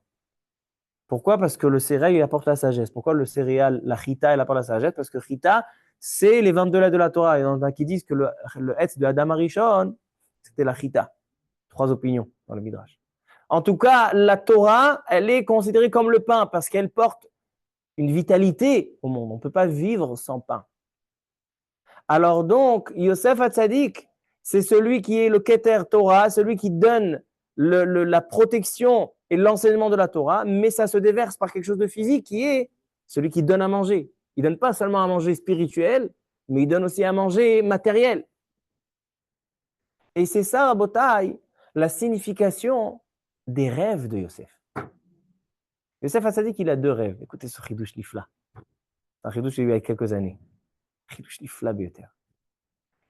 Pourquoi? Parce que le céréal, il apporte la sagesse. Pourquoi le céréal, la chita, elle apporte la sagesse? Parce que chita, c'est les 22 lettres de la Torah. Il y en a qui disent que le Hetz de Adam Arishon, c'était la chita. 3 opinions dans le Midrash. En tout cas, la Torah, elle est considérée comme le pain parce qu'elle porte une vitalité au monde. On ne peut pas vivre sans pain. Alors donc, Yosef Hatzadik, c'est celui qui est le Keter Torah, celui qui donne la protection et l'enseignement de la Torah, mais ça se déverse par quelque chose de physique qui est celui qui donne à manger. Il ne donne pas seulement à manger spirituel, mais il donne aussi à manger matériel. Et c'est ça, Rabotai, la signification des rêves de Yosef. Yosef Hatzadik, il a 2 rêves. Écoutez ce Chidouche Nifla. Un Chidouche, il y a quelques années. Chidouche Nifla, Bioter.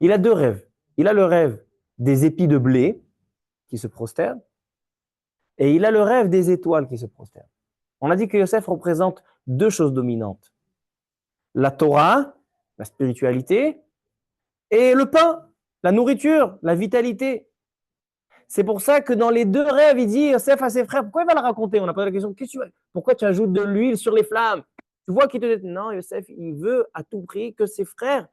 Il a 2 rêves. Il a le rêve des épis de blé qui se prosternent, et il a le rêve des étoiles qui se prosternent. On a dit que Yosef représente 2 choses dominantes. La Torah, la spiritualité, et le pain, la nourriture, la vitalité. C'est pour ça que dans les 2 rêves, il dit Yosef à ses frères, pourquoi il va le raconter? On a posé la question, pourquoi tu ajoutes de l'huile sur les flammes? Tu vois qu'il te dit, non, Yosef, il veut à tout prix que ses frères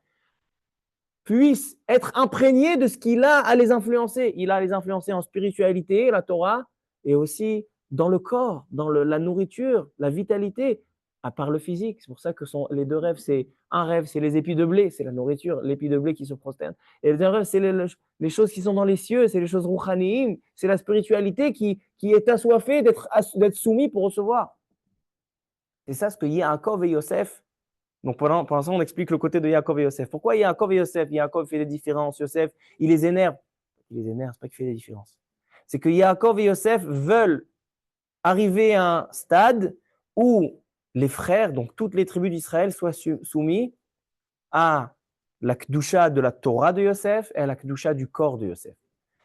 puissent être imprégnés de ce qu'il a à les influencer. Il a à les influencer en spiritualité, la Torah, et aussi dans le corps, dans la nourriture, la vitalité. à part le physique. C'est pour ça que les deux rêves, c'est un rêve, c'est les épis de blé, c'est la nourriture, l'épi de blé qui se prosterne. Et le deuxième rêve, c'est les choses qui sont dans les cieux, c'est les choses rouhaniim, c'est la spiritualité qui est assoiffée d'être soumis pour recevoir. C'est ça ce que Yaakov et Yosef. Donc pour l'instant, on explique le côté de Yaakov et Yosef. Pourquoi Yaakov et Yosef? Yaakov fait des différences, Yosef, il les énerve. Il les énerve, c'est pas qu'il fait des différences. C'est que Yaakov et Yosef veulent arriver à un stade où les frères, donc toutes les tribus d'Israël, soient soumis à la Kedusha de la Torah de Yosef et à la Kedusha du corps de Yosef.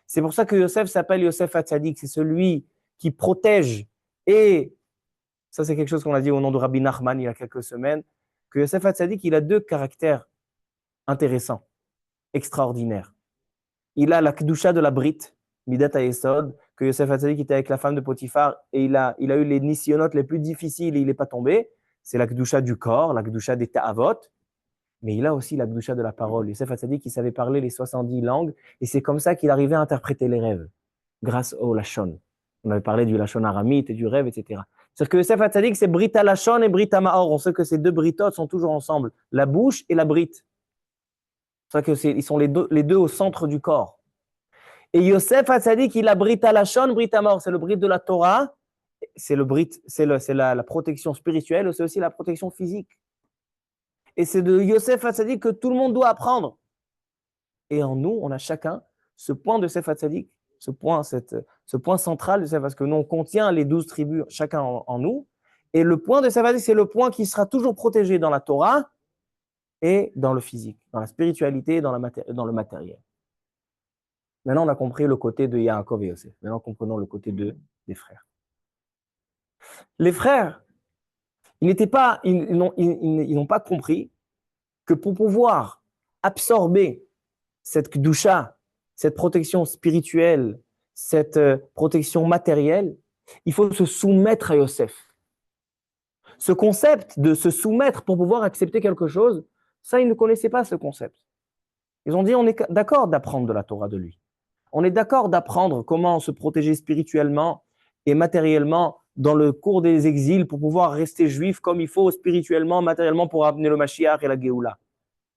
C'est pour ça que Yosef s'appelle Yosef Hatzadik, c'est celui qui protège. Et ça, c'est quelque chose qu'on a dit au nom de Rabbi Nachman il y a quelques semaines, que Yosef Hatzadik, il a deux caractères intéressants, extraordinaires. Il a la Kedusha de la Brit, Midat HaYesod, que Yosef Hatzadik était avec la femme de Potiphar et il a eu les nisyonotes les plus difficiles et il n'est pas tombé. C'est la Kedusha du corps, la Kedusha des Ta'avot. Mais il a aussi la Kedusha de la parole. Yosef Hatzadik, il savait parler les 70 langues et c'est comme ça qu'il arrivait à interpréter les rêves, grâce au Lachon. On avait parlé du Lachon aramite et du rêve, etc. C'est-à-dire que Yosef Hatzadik, c'est Brit Lachon et Brit Maor. On sait que ces deux britotes sont toujours ensemble, la bouche et la Brit. C'est pour ça qu'ils sont les deux au centre du corps. Et Yosef Hatzadik, il a Brit Lachon, Brit Maor. C'est le Brit de la Torah, c'est la protection spirituelle, c'est aussi la protection physique. Et c'est de Yosef Hatzadik que tout le monde doit apprendre. Et en nous, on a chacun ce point de Yosef Hatzadik, ce point central de Yosef, parce que nous, on contient les 12 tribus, chacun en nous. Et le point de Yosef Hatzadik, c'est le point qui sera toujours protégé dans la Torah et dans le physique, dans la spiritualité et dans le matériel. Maintenant, on a compris le côté de Yaakov et Yosef. Maintenant, comprenons le côté des frères. Les frères, ils n'ont pas compris que pour pouvoir absorber cette kedusha, cette protection spirituelle, cette protection matérielle, il faut se soumettre à Yosef. Ce concept de se soumettre pour pouvoir accepter quelque chose, ça, ils ne connaissaient pas ce concept. Ils ont dit, on est d'accord d'apprendre de la Torah de lui. On est d'accord d'apprendre comment se protéger spirituellement et matériellement dans le cours des exils pour pouvoir rester juif comme il faut spirituellement, matériellement pour amener le Mashiach et la Géoula.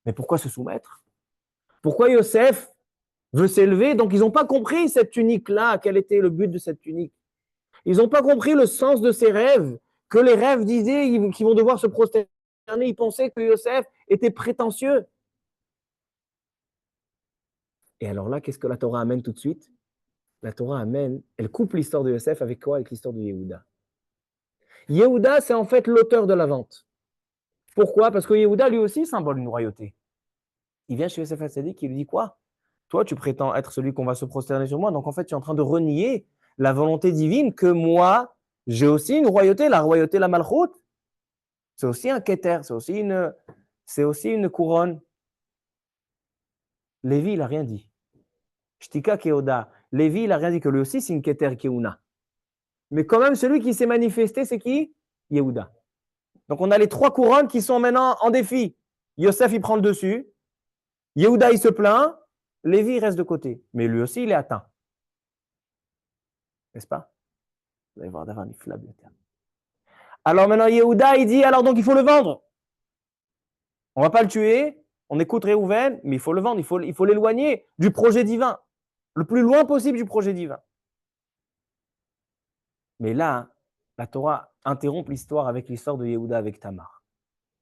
Mais pourquoi se soumettre? Pourquoi Yosef veut s'élever? Donc, ils n'ont pas compris cette tunique-là, quel était le but de cette tunique. Ils n'ont pas compris le sens de ces rêves, que les rêves disaient qu'ils vont devoir se prosterner. Ils pensaient que Yosef était prétentieux. Et alors là, qu'est-ce que la Torah amène tout de suite? La Torah amène, elle coupe l'histoire de Yosef avec quoi? Avec l'histoire de Yehuda. Yehuda, c'est en fait l'auteur de la vente. Pourquoi? Parce que Yehuda, lui aussi, symbole une royauté. Il vient chez Yosef Hatzadik et lui dit quoi? Toi, tu prétends être celui qu'on va se prosterner sur moi, donc en fait, tu es en train de renier la volonté divine que moi, j'ai aussi une royauté, la Malchut. C'est aussi un keter, c'est aussi une couronne. Lévi, il n'a rien dit. Shtika Keoda. Lévi, il n'a rien dit que lui aussi, c'est une keter keuna. Mais quand même, celui qui s'est manifesté, c'est qui? Yehuda. Donc, on a les trois couronnes qui sont maintenant en défi. Yosef, il prend le dessus. Yehuda, il se plaint. Lévi, il reste de côté. Mais lui aussi, il est atteint. N'est-ce pas? Vous allez voir d'avoir une flamme de terre. Alors maintenant, Yehuda, il dit, alors donc, il faut le vendre. On ne va pas le tuer. On écoute Réhouven, mais il faut le vendre. Il faut l'éloigner du projet divin. Le plus loin possible du projet divin. Mais là, la Torah interrompt l'histoire avec l'histoire de Yehuda avec Tamar.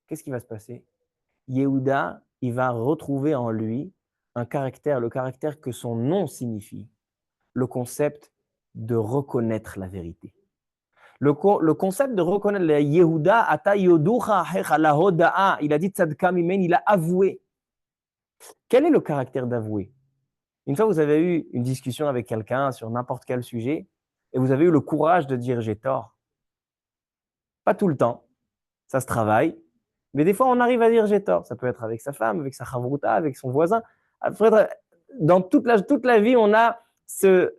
Qu'est-ce qui va se passer? Yehuda, il va retrouver en lui le caractère que son nom signifie, le concept de reconnaître la vérité. Le concept de reconnaître la Yehuda, ata yoducha la hoda'a, il a dit tzadka mimen, il a avoué. Quel est le caractère d'avouer? Une fois, vous avez eu une discussion avec quelqu'un sur n'importe quel sujet et vous avez eu le courage de dire j'ai tort. Pas tout le temps, ça se travaille, mais des fois on arrive à dire j'ai tort. Ça peut être avec sa femme, avec sa chavruta, avec son voisin. Dans toute la vie, on a ce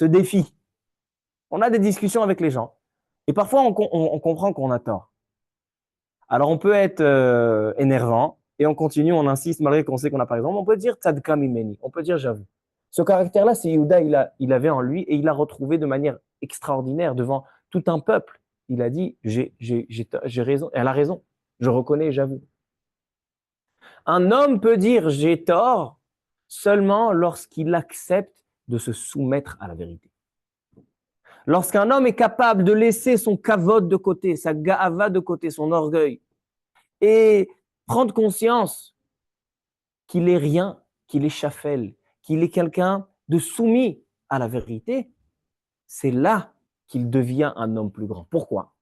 défi. On a des discussions avec les gens et parfois on comprend qu'on a tort. Alors on peut être énervant et on continue, on insiste malgré qu'on sait qu'on n'a pas raison. On peut dire tzadka mimeni, on peut dire j'avoue. Ce caractère-là, c'est Yehuda, il avait en lui et il l'a retrouvé de manière extraordinaire devant tout un peuple. il a dit, j'ai raison, elle a raison, je reconnais, j'avoue. Un homme peut dire j'ai tort seulement lorsqu'il accepte de se soumettre à la vérité. Lorsqu'un homme est capable de laisser son kavod de côté, sa ga'ava de côté, son orgueil, et prendre conscience qu'il est rien, qu'il est chafel, qu'il est quelqu'un de soumis à la vérité, c'est là qu'il devient un homme plus grand. Pourquoi?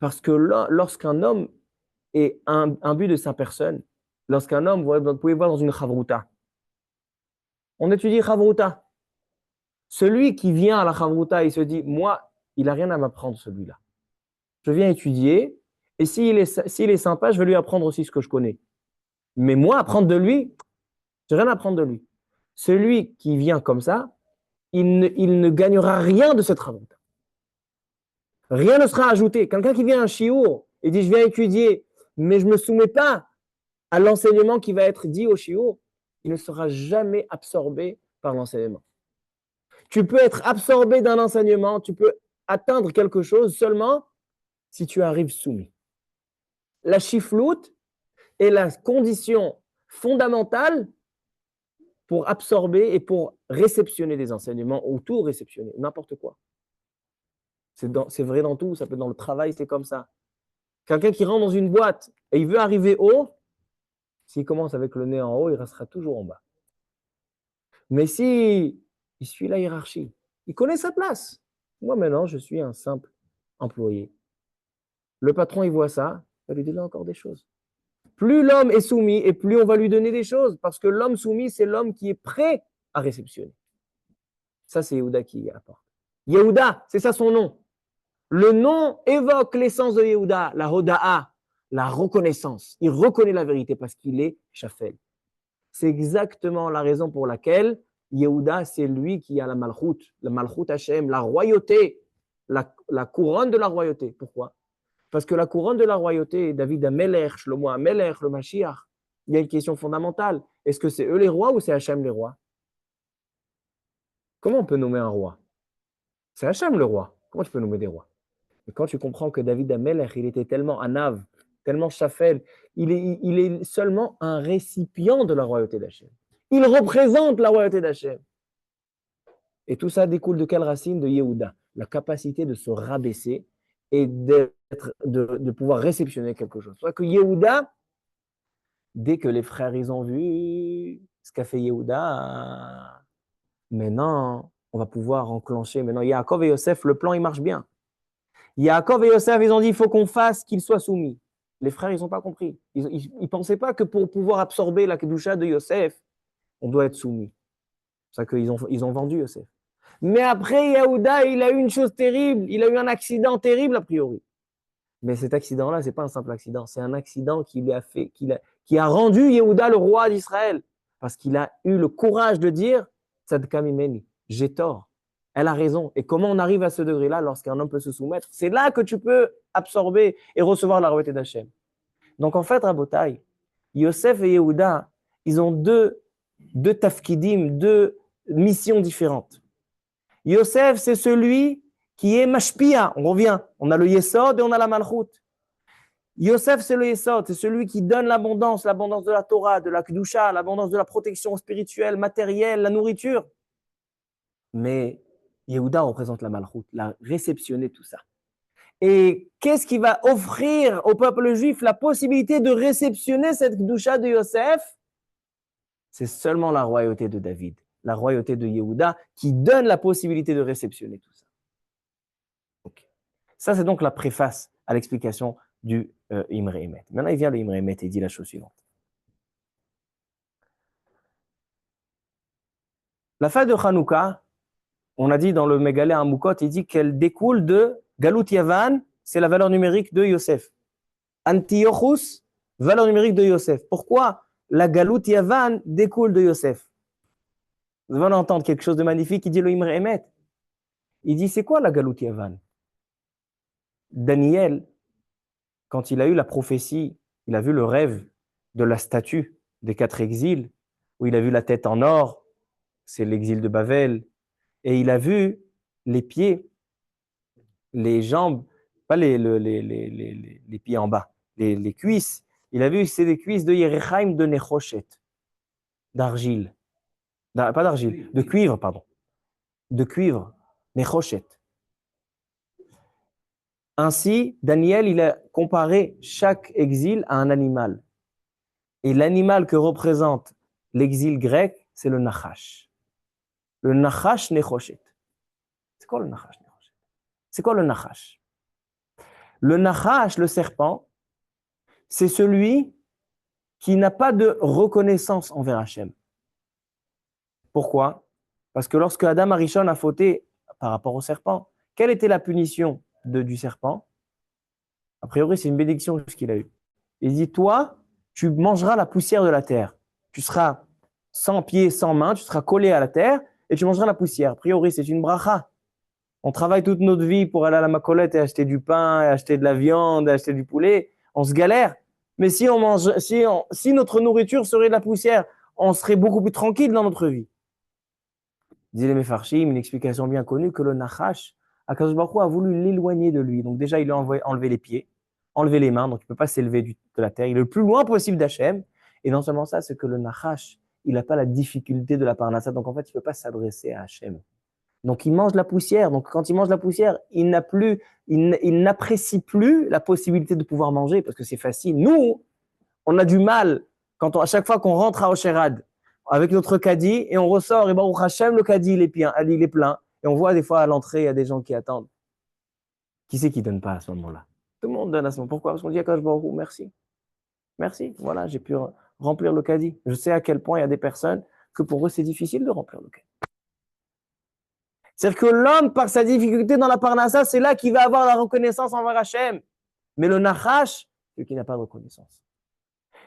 Parce que lorsqu'un homme est un but de sa personne, lorsqu'un homme, vous pouvez voir dans une chavruta, on étudie chavruta. Celui qui vient à la chavruta, il se dit, moi, il n'a rien à m'apprendre, celui-là. Je viens étudier, et s'il est sympa, je vais lui apprendre aussi ce que je connais. Mais moi, apprendre de lui, je n'ai rien à apprendre de lui. Celui qui vient comme ça, il ne gagnera rien de cette chavruta. Rien ne sera ajouté. Quelqu'un qui vient à un shiur et dit, je viens étudier, mais je ne me soumets pas à l'enseignement qui va être dit au shiur, il ne sera jamais absorbé par l'enseignement. Tu peux être absorbé d'un enseignement, tu peux atteindre quelque chose seulement si tu arrives soumis. La chifloute est la condition fondamentale pour absorber et pour réceptionner des enseignements ou tout réceptionner, n'importe quoi. C'est vrai dans tout, ça peut être dans le travail, c'est comme ça. Quelqu'un qui rentre dans une boîte et il veut arriver haut, s'il commence avec le nez en haut, il restera toujours en bas. Mais si il suit la hiérarchie, il connaît sa place. Moi, maintenant, je suis un simple employé. Le patron, il voit ça, il va lui donner encore des choses. Plus l'homme est soumis et plus on va lui donner des choses, parce que l'homme soumis, c'est l'homme qui est prêt à réceptionner. Ça, c'est Yehuda qui apporte. Yehuda, c'est ça son nom. Le nom évoque l'essence de Yehuda, la Hoda'a, la reconnaissance. Il reconnaît la vérité parce qu'il est Shafel. C'est exactement la raison pour laquelle Yehuda, c'est lui qui a la Malchut Hashem, la royauté, la couronne de la royauté. Pourquoi? Parce que la couronne de la royauté, David Amelech, Shlomo Amelech, le Mashiach, il y a une question fondamentale. Est-ce que c'est eux les rois ou c'est Hashem les rois? Comment on peut nommer un roi? C'est Hashem le roi. Comment tu peux nommer des rois? Et quand tu comprends que David Amelech, il était tellement anav, tellement chafel, il est seulement un récipient de la royauté d'Hachem. Il représente la royauté d'Hachem. Et tout ça découle de quelle racine? De Yehuda, la capacité de se rabaisser et de pouvoir réceptionner quelque chose. C'est que Yehuda, dès que les frères ils ont vu ce qu'a fait Yehuda, maintenant on va pouvoir enclencher. Maintenant Yaakov et Yosef, le plan il marche bien. Yaakov et Yosef, ils ont dit il faut qu'on fasse qu'ils soient soumis. Les frères, ils n'ont pas compris. Ils ne pensaient pas que pour pouvoir absorber la kedusha de Yosef, on doit être soumis. C'est ça qu'ils ont vendu Yosef. Mais après, Yehuda, il a eu une chose terrible. Il a eu un accident terrible, a priori. Mais cet accident-là, ce n'est pas un simple accident. C'est un accident qui a rendu Yehuda le roi d'Israël. Parce qu'il a eu le courage de dire Tzadka mimeni, j'ai tort. Elle a raison. Et comment on arrive à ce degré-là lorsqu'un homme peut se soumettre? C'est là que tu peux absorber et recevoir la royauté d'Hachem. Donc en fait, Rabotai, Yosef et Yehuda, ils ont deux tafkidim, deux missions différentes. Yosef, c'est celui qui est mashpia. On revient. On a le Yesod et on a la Malchut. Yosef, c'est le Yesod. C'est celui qui donne l'abondance de la Torah, de la Kedusha, l'abondance de la protection spirituelle, matérielle, la nourriture. Mais Yehuda représente la Malchut, la réceptionner tout ça. Et qu'est-ce qui va offrir au peuple juif la possibilité de réceptionner cette Kedusha de Yosef? C'est seulement la royauté de David, la royauté de Yehuda, qui donne la possibilité de réceptionner tout ça. Okay. Ça, c'est donc la préface à l'explication du Imre Emet. Maintenant, il vient le Imre Emet et il dit la chose suivante. La fête de Hanouka, on a dit dans le Mégalé Hamoukot, il dit qu'elle découle de Galut Yavan, c'est la valeur numérique de Yosef. Antiochus, valeur numérique de Yosef. Pourquoi la Galut Yavan découle de Yosef? Vous allez entendre quelque chose de magnifique, il dit le Imre Emet. Il dit, c'est quoi la Galut Yavan? Daniel, quand il a eu la prophétie, il a vu le rêve de la statue des 4 exils, où il a vu la tête en or, c'est l'exil de Babel, et il a vu les pieds, les jambes pas les pieds en bas, les cuisses. Il a vu, c'est des cuisses de Yerechaim de Nechoshet, d'argile. Pas d'argile, de cuivre, pardon. De cuivre, Nechoshet. Ainsi, Daniel, il a comparé chaque exil à un animal. Et l'animal que représente l'exil grec, c'est le Nachash. Le Nachash Nechoshet. C'est quoi le Nachash Nechoshet? C'est quoi le Nachash? Le Nachash, le serpent, c'est celui qui n'a pas de reconnaissance envers Hachem. Pourquoi? Parce que lorsque Adam Arishon a fauté par rapport au serpent, quelle était la punition du serpent? A priori, c'est une bénédiction ce qu'il a eu. Il dit, toi, tu mangeras la poussière de la terre. Tu seras sans pieds, sans mains, tu seras collé à la terre et tu mangeras la poussière. A priori, c'est une bracha. On travaille toute notre vie pour aller à la Macolette et acheter du pain, et acheter de la viande, et acheter du poulet. On se galère. Mais si notre nourriture serait de la poussière, on serait beaucoup plus tranquille dans notre vie. Disait les Mefarshim, une explication bien connue, que le Nachash, Akadosh Baruch Hu a voulu l'éloigner de lui. Donc déjà, il lui a enlevé les pieds, enlevé les mains, donc il ne peut pas s'élever de la terre. Il est le plus loin possible d'Hachem. Et non seulement ça, c'est que le Nachash, il n'a pas la difficulté de la Parnassa, donc en fait, il ne peut pas s'adresser à Hachem. Donc il mange la poussière. Donc quand il mange la poussière, il n'apprécie plus la possibilité de pouvoir manger parce que c'est facile. Nous, on a du mal à chaque fois qu'on rentre à Osherad avec notre caddie et on ressort et Baruch Hashem, le caddie il est plein et on voit des fois à l'entrée il y a des gens qui attendent. Qui c'est qui donne pas à ce moment-là? Tout le monde donne à ce moment. Pourquoi? Parce qu'on dit à Kadosh Baruch Hu, merci. Merci, voilà, j'ai pu remplir le caddie. Je sais à quel point il y a des personnes que pour eux c'est difficile de remplir le caddie. C'est-à-dire que l'homme, par sa difficulté dans la parnassa, c'est là qu'il va avoir la reconnaissance envers Hachem. Mais le Nachash, c'est qui n'a pas de reconnaissance.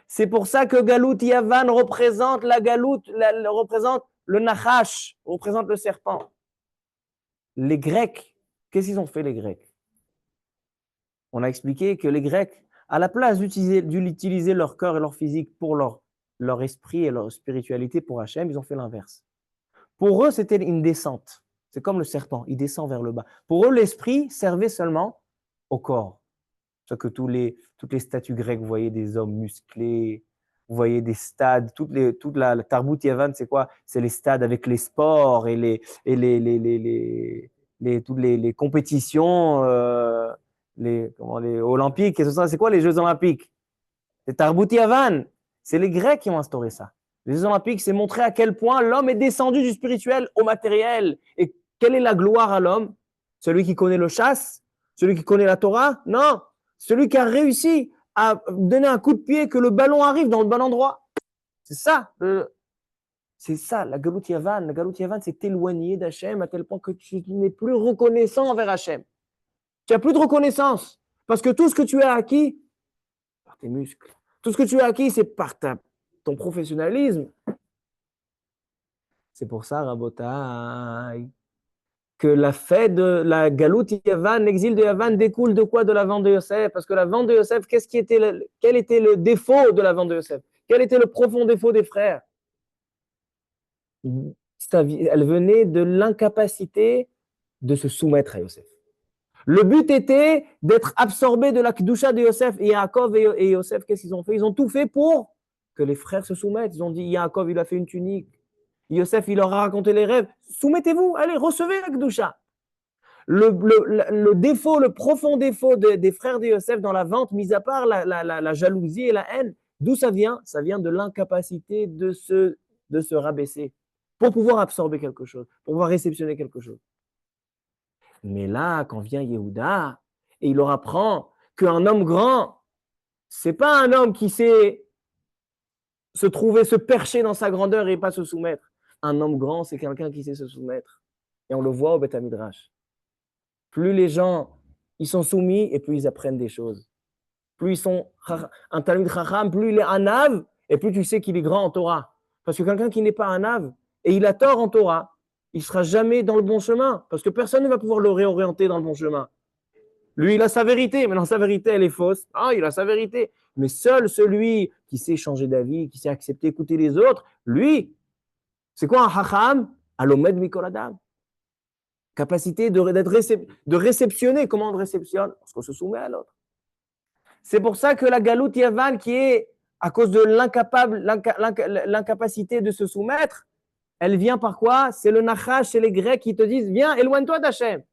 C'est pour ça que Galout Yavan représente la Galout, représente le Nachash, représente le serpent. Les Grecs, qu'est-ce qu'ils ont fait les Grecs? On a expliqué que les Grecs, à la place d'utiliser leur corps et leur physique pour leur esprit et leur spiritualité pour Hachem, ils ont fait l'inverse. Pour eux, c'était une descente. C'est comme le serpent, il descend vers le bas. Pour eux, l'esprit servait seulement au corps. C'est que toutes les statues grecques, vous voyez des hommes musclés, vous voyez des stades, toute la Tarbout Yavan, c'est quoi? C'est les stades avec les sports et toutes les compétitions les olympiques. Et tout ça. C'est quoi les Jeux olympiques? C'est Tarbout Yavan. C'est les Grecs qui ont instauré ça. Les Jeux olympiques, c'est montrer à quel point l'homme est descendu du spirituel au matériel. Et quelle est la gloire à l'homme? Celui qui connaît le chasse? Celui qui connaît la Torah? Non. Celui qui a réussi à donner un coup de pied que le ballon arrive dans le bon endroit. C'est ça. C'est ça, la Galout Yavan. La Galout Yavan, c'est éloigné d'Hachem à tel point que tu n'es plus reconnaissant envers Hachem. Tu n'as plus de reconnaissance. Parce que tout ce que tu as acquis, par tes muscles, tout ce que tu as acquis, c'est par ton professionnalisme. C'est pour ça, Rabotai, que la fête de la Galout Yavan, l'exil de Yavan découle de quoi? De la vente de Yosef. Parce que la vente de Yosef, quel était le défaut de la vente de Yosef? Quel était le profond défaut des frères? Elle venait de l'incapacité de se soumettre à Yosef. Le but était d'être absorbé de la Kedusha de Yosef. Et Yaakov et Yosef, qu'est-ce qu'ils ont fait? Ils ont tout fait pour que les frères se soumettent. Ils ont dit, Yaakov, il a fait une tunique. Yosef, il leur a raconté les rêves. Soumettez-vous, allez, recevez la Kedusha. Le défaut, le profond défaut des frères de Yosef dans la vente, mis à part la jalousie et la haine, d'où ça vient? Ça vient de l'incapacité de se rabaisser pour pouvoir absorber quelque chose, pour pouvoir réceptionner quelque chose. Mais là, quand vient Yehuda, et il leur apprend qu'un homme grand, c'est pas un homme qui sait se percher dans sa grandeur et pas se soumettre. Un homme grand, c'est quelqu'un qui sait se soumettre. Et on le voit au Beth Midrash. Plus les gens, ils sont soumis et plus ils apprennent des choses. Plus ils sont un Talmid Chacham, plus il est anav, et plus tu sais qu'il est grand en Torah. Parce que quelqu'un qui n'est pas anav, et il a tort en Torah, il ne sera jamais dans le bon chemin, parce que personne ne va pouvoir le réorienter dans le bon chemin. Lui, il a sa vérité, mais non, sa vérité, elle est fausse. Ah, il a sa vérité. Mais seul celui qui sait changer d'avis, qui sait accepter, écouter les autres, lui, c'est quoi un Chacham? Alomed Mikol Adam. Capacité de réceptionner. Comment on réceptionne? Parce qu'on se soumet à l'autre. C'est pour ça que la galoute Yavan, qui est à cause de l'incapacité de se soumettre, elle vient par quoi? C'est le Nachash, c'est les Grecs qui te disent, viens, éloigne-toi d'Hachem.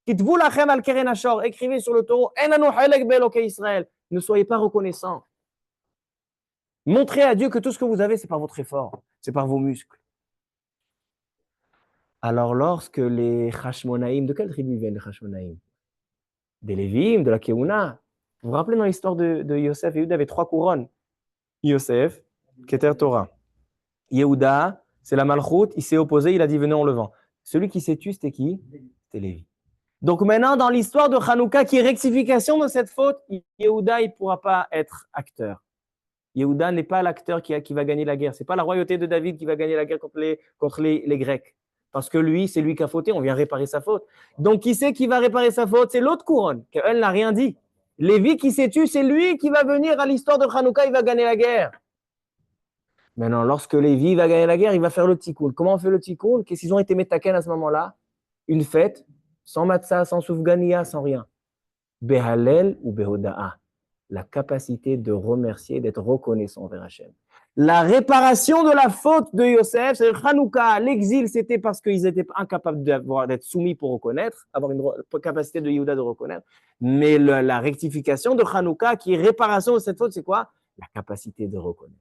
Kitvu lachem al keren hashor, écrivez sur le taureau, enanu halek be'elokei Israël. Ne soyez pas reconnaissants. Montrez à Dieu que tout ce que vous avez, c'est par votre effort, c'est par vos muscles. Alors, lorsque les Hashmonaïm, de quelle tribu viennent les Hashmonaïm? Des Lévim, de la Keuna. Vous vous rappelez dans l'histoire de Yosef, Yehuda avait 3 couronnes. Yosef, Keter Torah. Yehuda, c'est la Malchoute, il s'est opposé, il a dit venez en levant. Celui qui s'est tué, c'était qui? C'était Lévi. Donc maintenant, dans l'histoire de Hanouka, qui est rectification de cette faute, Yehuda, il ne pourra pas être acteur. Yehuda n'est pas l'acteur qui va gagner la guerre. Ce n'est pas la royauté de David qui va gagner la guerre contre les Grecs. Parce que lui, c'est lui qui a fauté, on vient réparer sa faute. Donc qui c'est qui va réparer sa faute? C'est l'autre couronne, qu'elle n'a rien dit. Lévi qui s'est tué, c'est lui qui va venir à l'histoire de Hanouka, il va gagner la guerre. Maintenant, lorsque Lévi va gagner la guerre, il va faire le tikkun. Comment on fait le tikkun? Qu'est-ce qu'ils ont été metaken à ce moment-là? Une fête, sans matzah, sans soufgania, sans rien. Behalel ou behoda'a. La capacité de remercier, d'être reconnaissant envers Hachem. La réparation de la faute de Yosef, c'est Hanouka, l'exil, c'était parce qu'ils étaient incapables d'être soumis pour reconnaître, avoir une capacité de Yehuda de reconnaître. Mais la rectification de Hanouka, qui est réparation de cette faute, c'est quoi? La capacité de reconnaître.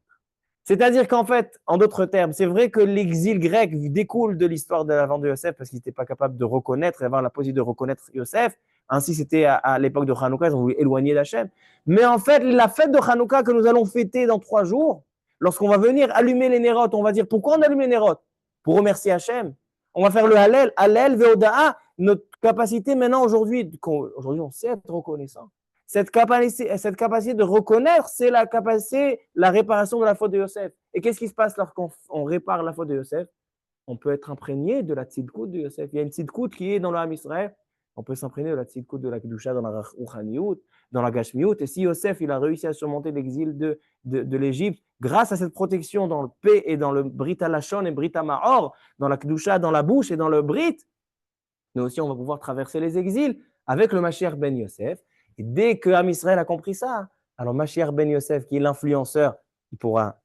C'est-à-dire qu'en fait, en d'autres termes, c'est vrai que l'exil grec découle de l'histoire de l'avant de Yosef parce qu'ils n'étaient pas capables de reconnaître et avoir la possibilité de reconnaître Yosef. Ainsi, c'était à l'époque de Hanouka, ils ont voulu éloigner d'Hachem. Mais en fait, la fête de Hanouka que nous allons fêter dans 3 jours, lorsqu'on va venir allumer les nérotes, on va dire pourquoi on allume les nérotes? Pour remercier Hachem. On va faire le Hallel, Hallel, Veoda'a. Notre capacité maintenant, aujourd'hui, on sait être reconnaissant. Cette capacité de reconnaître, c'est la capacité, la réparation de la faute de Yosef. Et qu'est-ce qui se passe lorsqu'on répare la faute de Yosef? On peut être imprégné de la tzidkout de Yosef. Il y a une tzidkout qui est dans le Ham Israël. On peut s'imprégner de la tzidkout de la Kedusha, dans la Rouhaniout, dans la Gashmiout. Et si Yosef, il a réussi à surmonter l'exil de l'Égypte, grâce à cette protection dans le P et dans le Brit Alashon et Brit Amahor, dans la Kedusha, dans la bouche et dans le Brit, nous aussi, on va pouvoir traverser les exils avec le Mashiach ben Yosef. Et dès que Ham Israël a compris ça, alors Mashiach ben Yosef, qui est l'influenceur, il pourra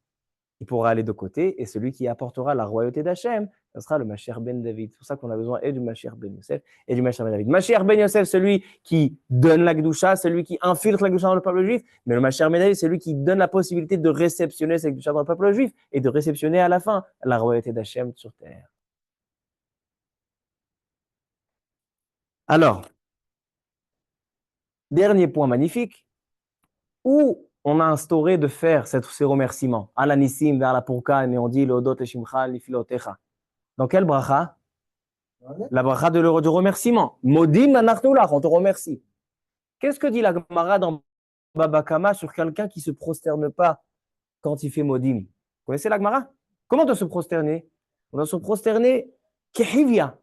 aller de côté, et celui qui apportera la royauté d'Hachem, ce sera le Mashiach ben David. C'est pour ça qu'on a besoin et du Mashiach ben Yosef et du Mashiach ben David. Mashiach ben Yosef, celui qui donne la Kedusha, celui qui infiltre la Kedusha dans le peuple juif, mais le Mashiach ben David, c'est lui qui donne la possibilité de réceptionner cette Kedusha dans le peuple juif et de réceptionner à la fin la royauté d'Hachem sur terre. Alors, dernier point magnifique, où on a instauré de faire ces remerciements. Ala Nissim, vers la Pourkan, et on dit Leodot et Shimcha, Lifilotecha. Dans quelle bracha? La bracha du remerciement. Modim anachnulach, on te remercie. Qu'est-ce que dit la Gemara dans Baba Kama sur quelqu'un qui ne se prosterne pas quand il fait Modim? Vous connaissez la Gemara? Comment on doit se prosterner? On doit se prosterner kehivia,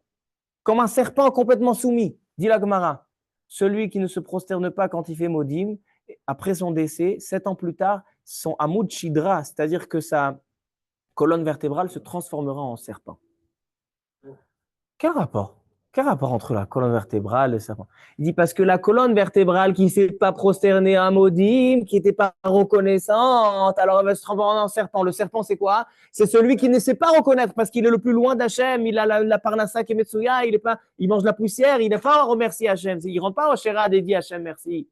comme un serpent complètement soumis, dit la Gemara. Celui qui ne se prosterne pas quand il fait Modim, après son décès, 7 ans plus tard, son Amoud Shidra, c'est-à-dire que sa colonne vertébrale se transformera en serpent. Quel rapport? Quel rapport entre la colonne vertébrale et le serpent? Il dit parce que la colonne vertébrale qui ne s'est pas prosternée à Modim, qui n'était pas reconnaissante, alors elle va se transformer en serpent. Le serpent, c'est quoi? C'est celui qui ne sait pas reconnaître parce qu'il est le plus loin d'Hachem, il a la parnassa qui est Metsuya, il mange la poussière, il n'est pas à remercier Hachem, il ne rentre pas au Shérad et dit Hachem merci.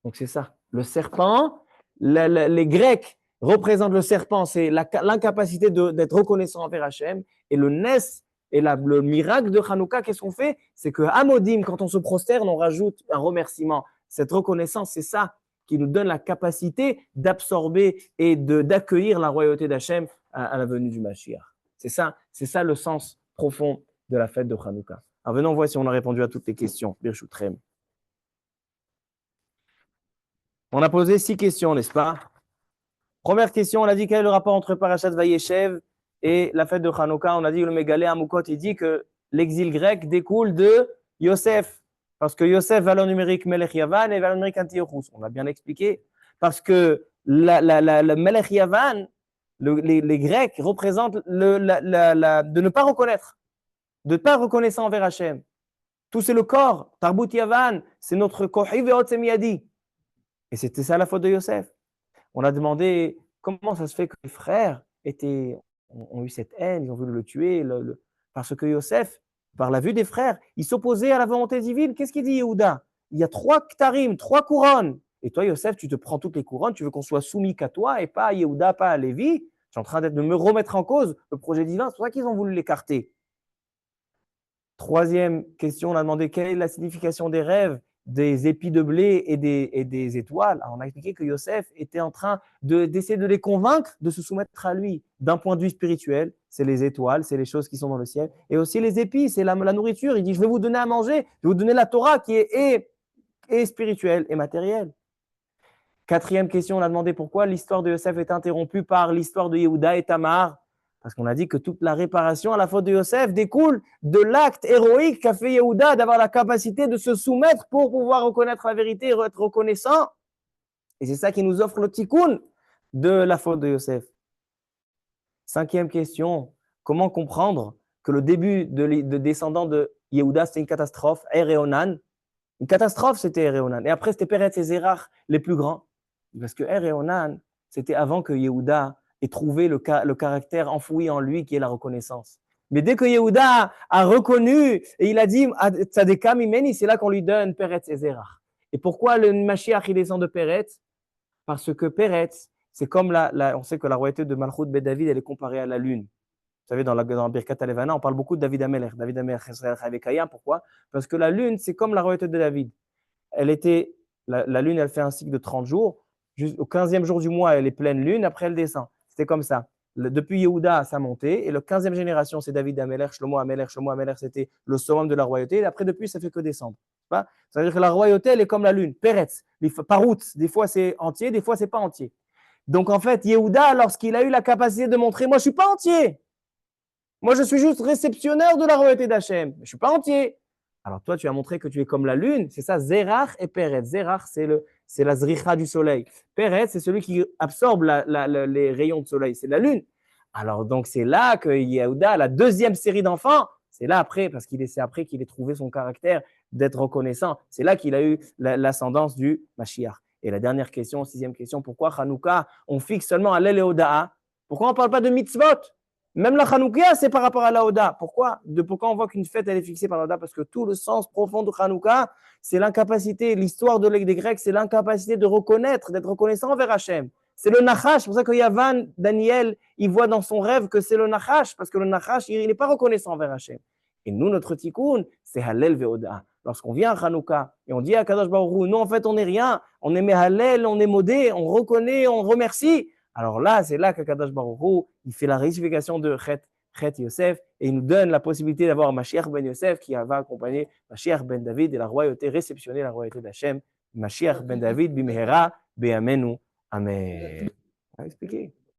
Donc c'est ça. Le serpent, les Grecs représentent le serpent, c'est l'incapacité d'être reconnaissant envers Hachem. Et le Nes et le miracle de Hanouka, qu'est-ce qu'on fait? C'est qu'à Modim, quand on se prosterne, on rajoute un remerciement. Cette reconnaissance, c'est ça qui nous donne la capacité d'absorber et d'accueillir la royauté d'Hachem à la venue du Mashiach. C'est ça le sens profond de la fête de Hanouka. Alors venons voir si on a répondu à toutes les questions. Birchoutrem. On a posé 6 questions, n'est-ce pas? Première question, on a dit quel est le rapport entre Parashat Vayeshev et la fête de Hanouka. On a dit que le Mégalé Amoukot, il dit que l'exil grec découle de Yosef. Parce que Yosef, valeur numérique Melech Yavan et valeur numérique Antiochus. On l'a bien expliqué. Parce que le Melech Yavan, les Grecs représentent de ne pas reconnaître. de ne pas reconnaissant envers Hachem. Tout c'est le corps. Tarbut Yavan, c'est notre kohi ve'ot semiyadi. Et c'était ça la faute de Yosef. On a demandé comment ça se fait que les frères ont eu cette haine, ils ont voulu le tuer, parce que Yosef, par la vue des frères, il s'opposait à la volonté divine. Qu'est-ce qu'il dit Yehuda? Il y a 3 ktarim, 3 couronnes. Et toi, Yosef, tu te prends toutes les couronnes, tu veux qu'on soit soumis qu'à toi et pas à Yehuda, pas à Lévi. Tu es en train de me remettre en cause le projet divin. C'est pour ça qu'ils ont voulu l'écarter. Troisième question, on a demandé quelle est la signification des rêves, des épis de blé et des étoiles. Alors, on a expliqué que Yosef était en train d'essayer de les convaincre de se soumettre à lui. D'un point de vue spirituel, c'est les étoiles, c'est les choses qui sont dans le ciel. Et aussi les épis, c'est la nourriture. Il dit, je vais vous donner à manger, je vais vous donner la Torah qui est et spirituelle et matérielle. Quatrième question, on a demandé pourquoi l'histoire de Yosef est interrompue par l'histoire de Yehuda et Tamar. Parce qu'on a dit que toute la réparation à la faute de Yosef découle de l'acte héroïque qu'a fait Yehuda d'avoir la capacité de se soumettre pour pouvoir reconnaître la vérité et être reconnaissant. Et c'est ça qui nous offre le tikkun de la faute de Yosef. Cinquième question, comment comprendre que le début de descendant de Yehuda, c'était une catastrophe, Er et Onan. Une catastrophe, c'était Er et Onan. Et après, c'était Peretz et Zérach, les plus grands. Parce que Er et Onan, c'était avant que Yehuda ait trouvé le caractère enfoui en lui qui est la reconnaissance. Mais dès que Yehuda a reconnu et il a dit Tzadeka mimeni, c'est là qu'on lui donne Peretz et Zérach. Et pourquoi le Mashiach il descend de Peretz? Parce que Peretz, c'est comme on sait que la royauté de Malchut Ben David, elle est comparée à la lune. Vous savez, dans Birkat Alevana, on parle beaucoup de David Amelech. David Amelech, pourquoi? Parce que la lune, c'est comme la royauté de David. La lune, elle fait un cycle de 30 jours. Au 15e jour du mois, elle est pleine lune, après elle descend. C'était comme ça. Depuis Yehuda, ça montait. Et la 15e génération, c'est David Amelech, Shlomo Amelech. Shlomo Amelech, c'était le summum de la royauté. Et après, depuis, ça fait que descendre. Ça veut dire que la royauté, elle est comme la lune. Peretz, Parout, des fois c'est entier, des fois c'est pas entier. Donc en fait, Yehuda, lorsqu'il a eu la capacité de montrer, moi je suis pas entier. Moi je suis juste réceptionneur de la royauté d'Hachem. Je suis pas entier. Alors toi, tu as montré que tu es comme la lune. C'est ça, Zérach et Peretz. Zérach, c'est la zricha du soleil. Peretz, c'est celui qui absorbe les rayons de soleil. C'est la lune. Alors donc c'est là que Yehuda, la deuxième série d'enfants, c'est là après, parce c'est après qu'il ait trouvé son caractère d'être reconnaissant. C'est là qu'il a eu l'ascendance du Mashiach. Et la dernière question, 6e question, pourquoi Hanouka, on fixe seulement à l'El et Oda? Pourquoi on ne parle pas de mitzvot? Même la Hanouka, c'est par rapport à la Oda. Pourquoi on voit qu'une fête, elle est fixée par la Oda? Parce que tout le sens profond de Hanouka, c'est l'incapacité, l'histoire des Grecs, c'est l'incapacité de reconnaître, d'être reconnaissant envers Hachem. C'est le Nachash. C'est pour ça que Yavan, Daniel, il voit dans son rêve que c'est le Nachash, parce que le Nachash, il n'est pas reconnaissant envers Hachem. Et nous, notre tikkun, c'est Hallel ve'Oda. Lorsqu'on vient à Hanouka et on dit à Kadosh Baruch Hu, nous, en fait, on n'est rien, on est Hallel, on est modé, on reconnaît, on remercie. Alors là, c'est là que Kadosh Baruch Hu, il fait la récification de Chet Yosef et il nous donne la possibilité d'avoir Mashiach ben Yosef qui va accompagner Mashiach ben David et la royauté, réceptionner la royauté d'Hachem. Mashiach ben David, bimehera, be'amenu. Amen. On va expliquer.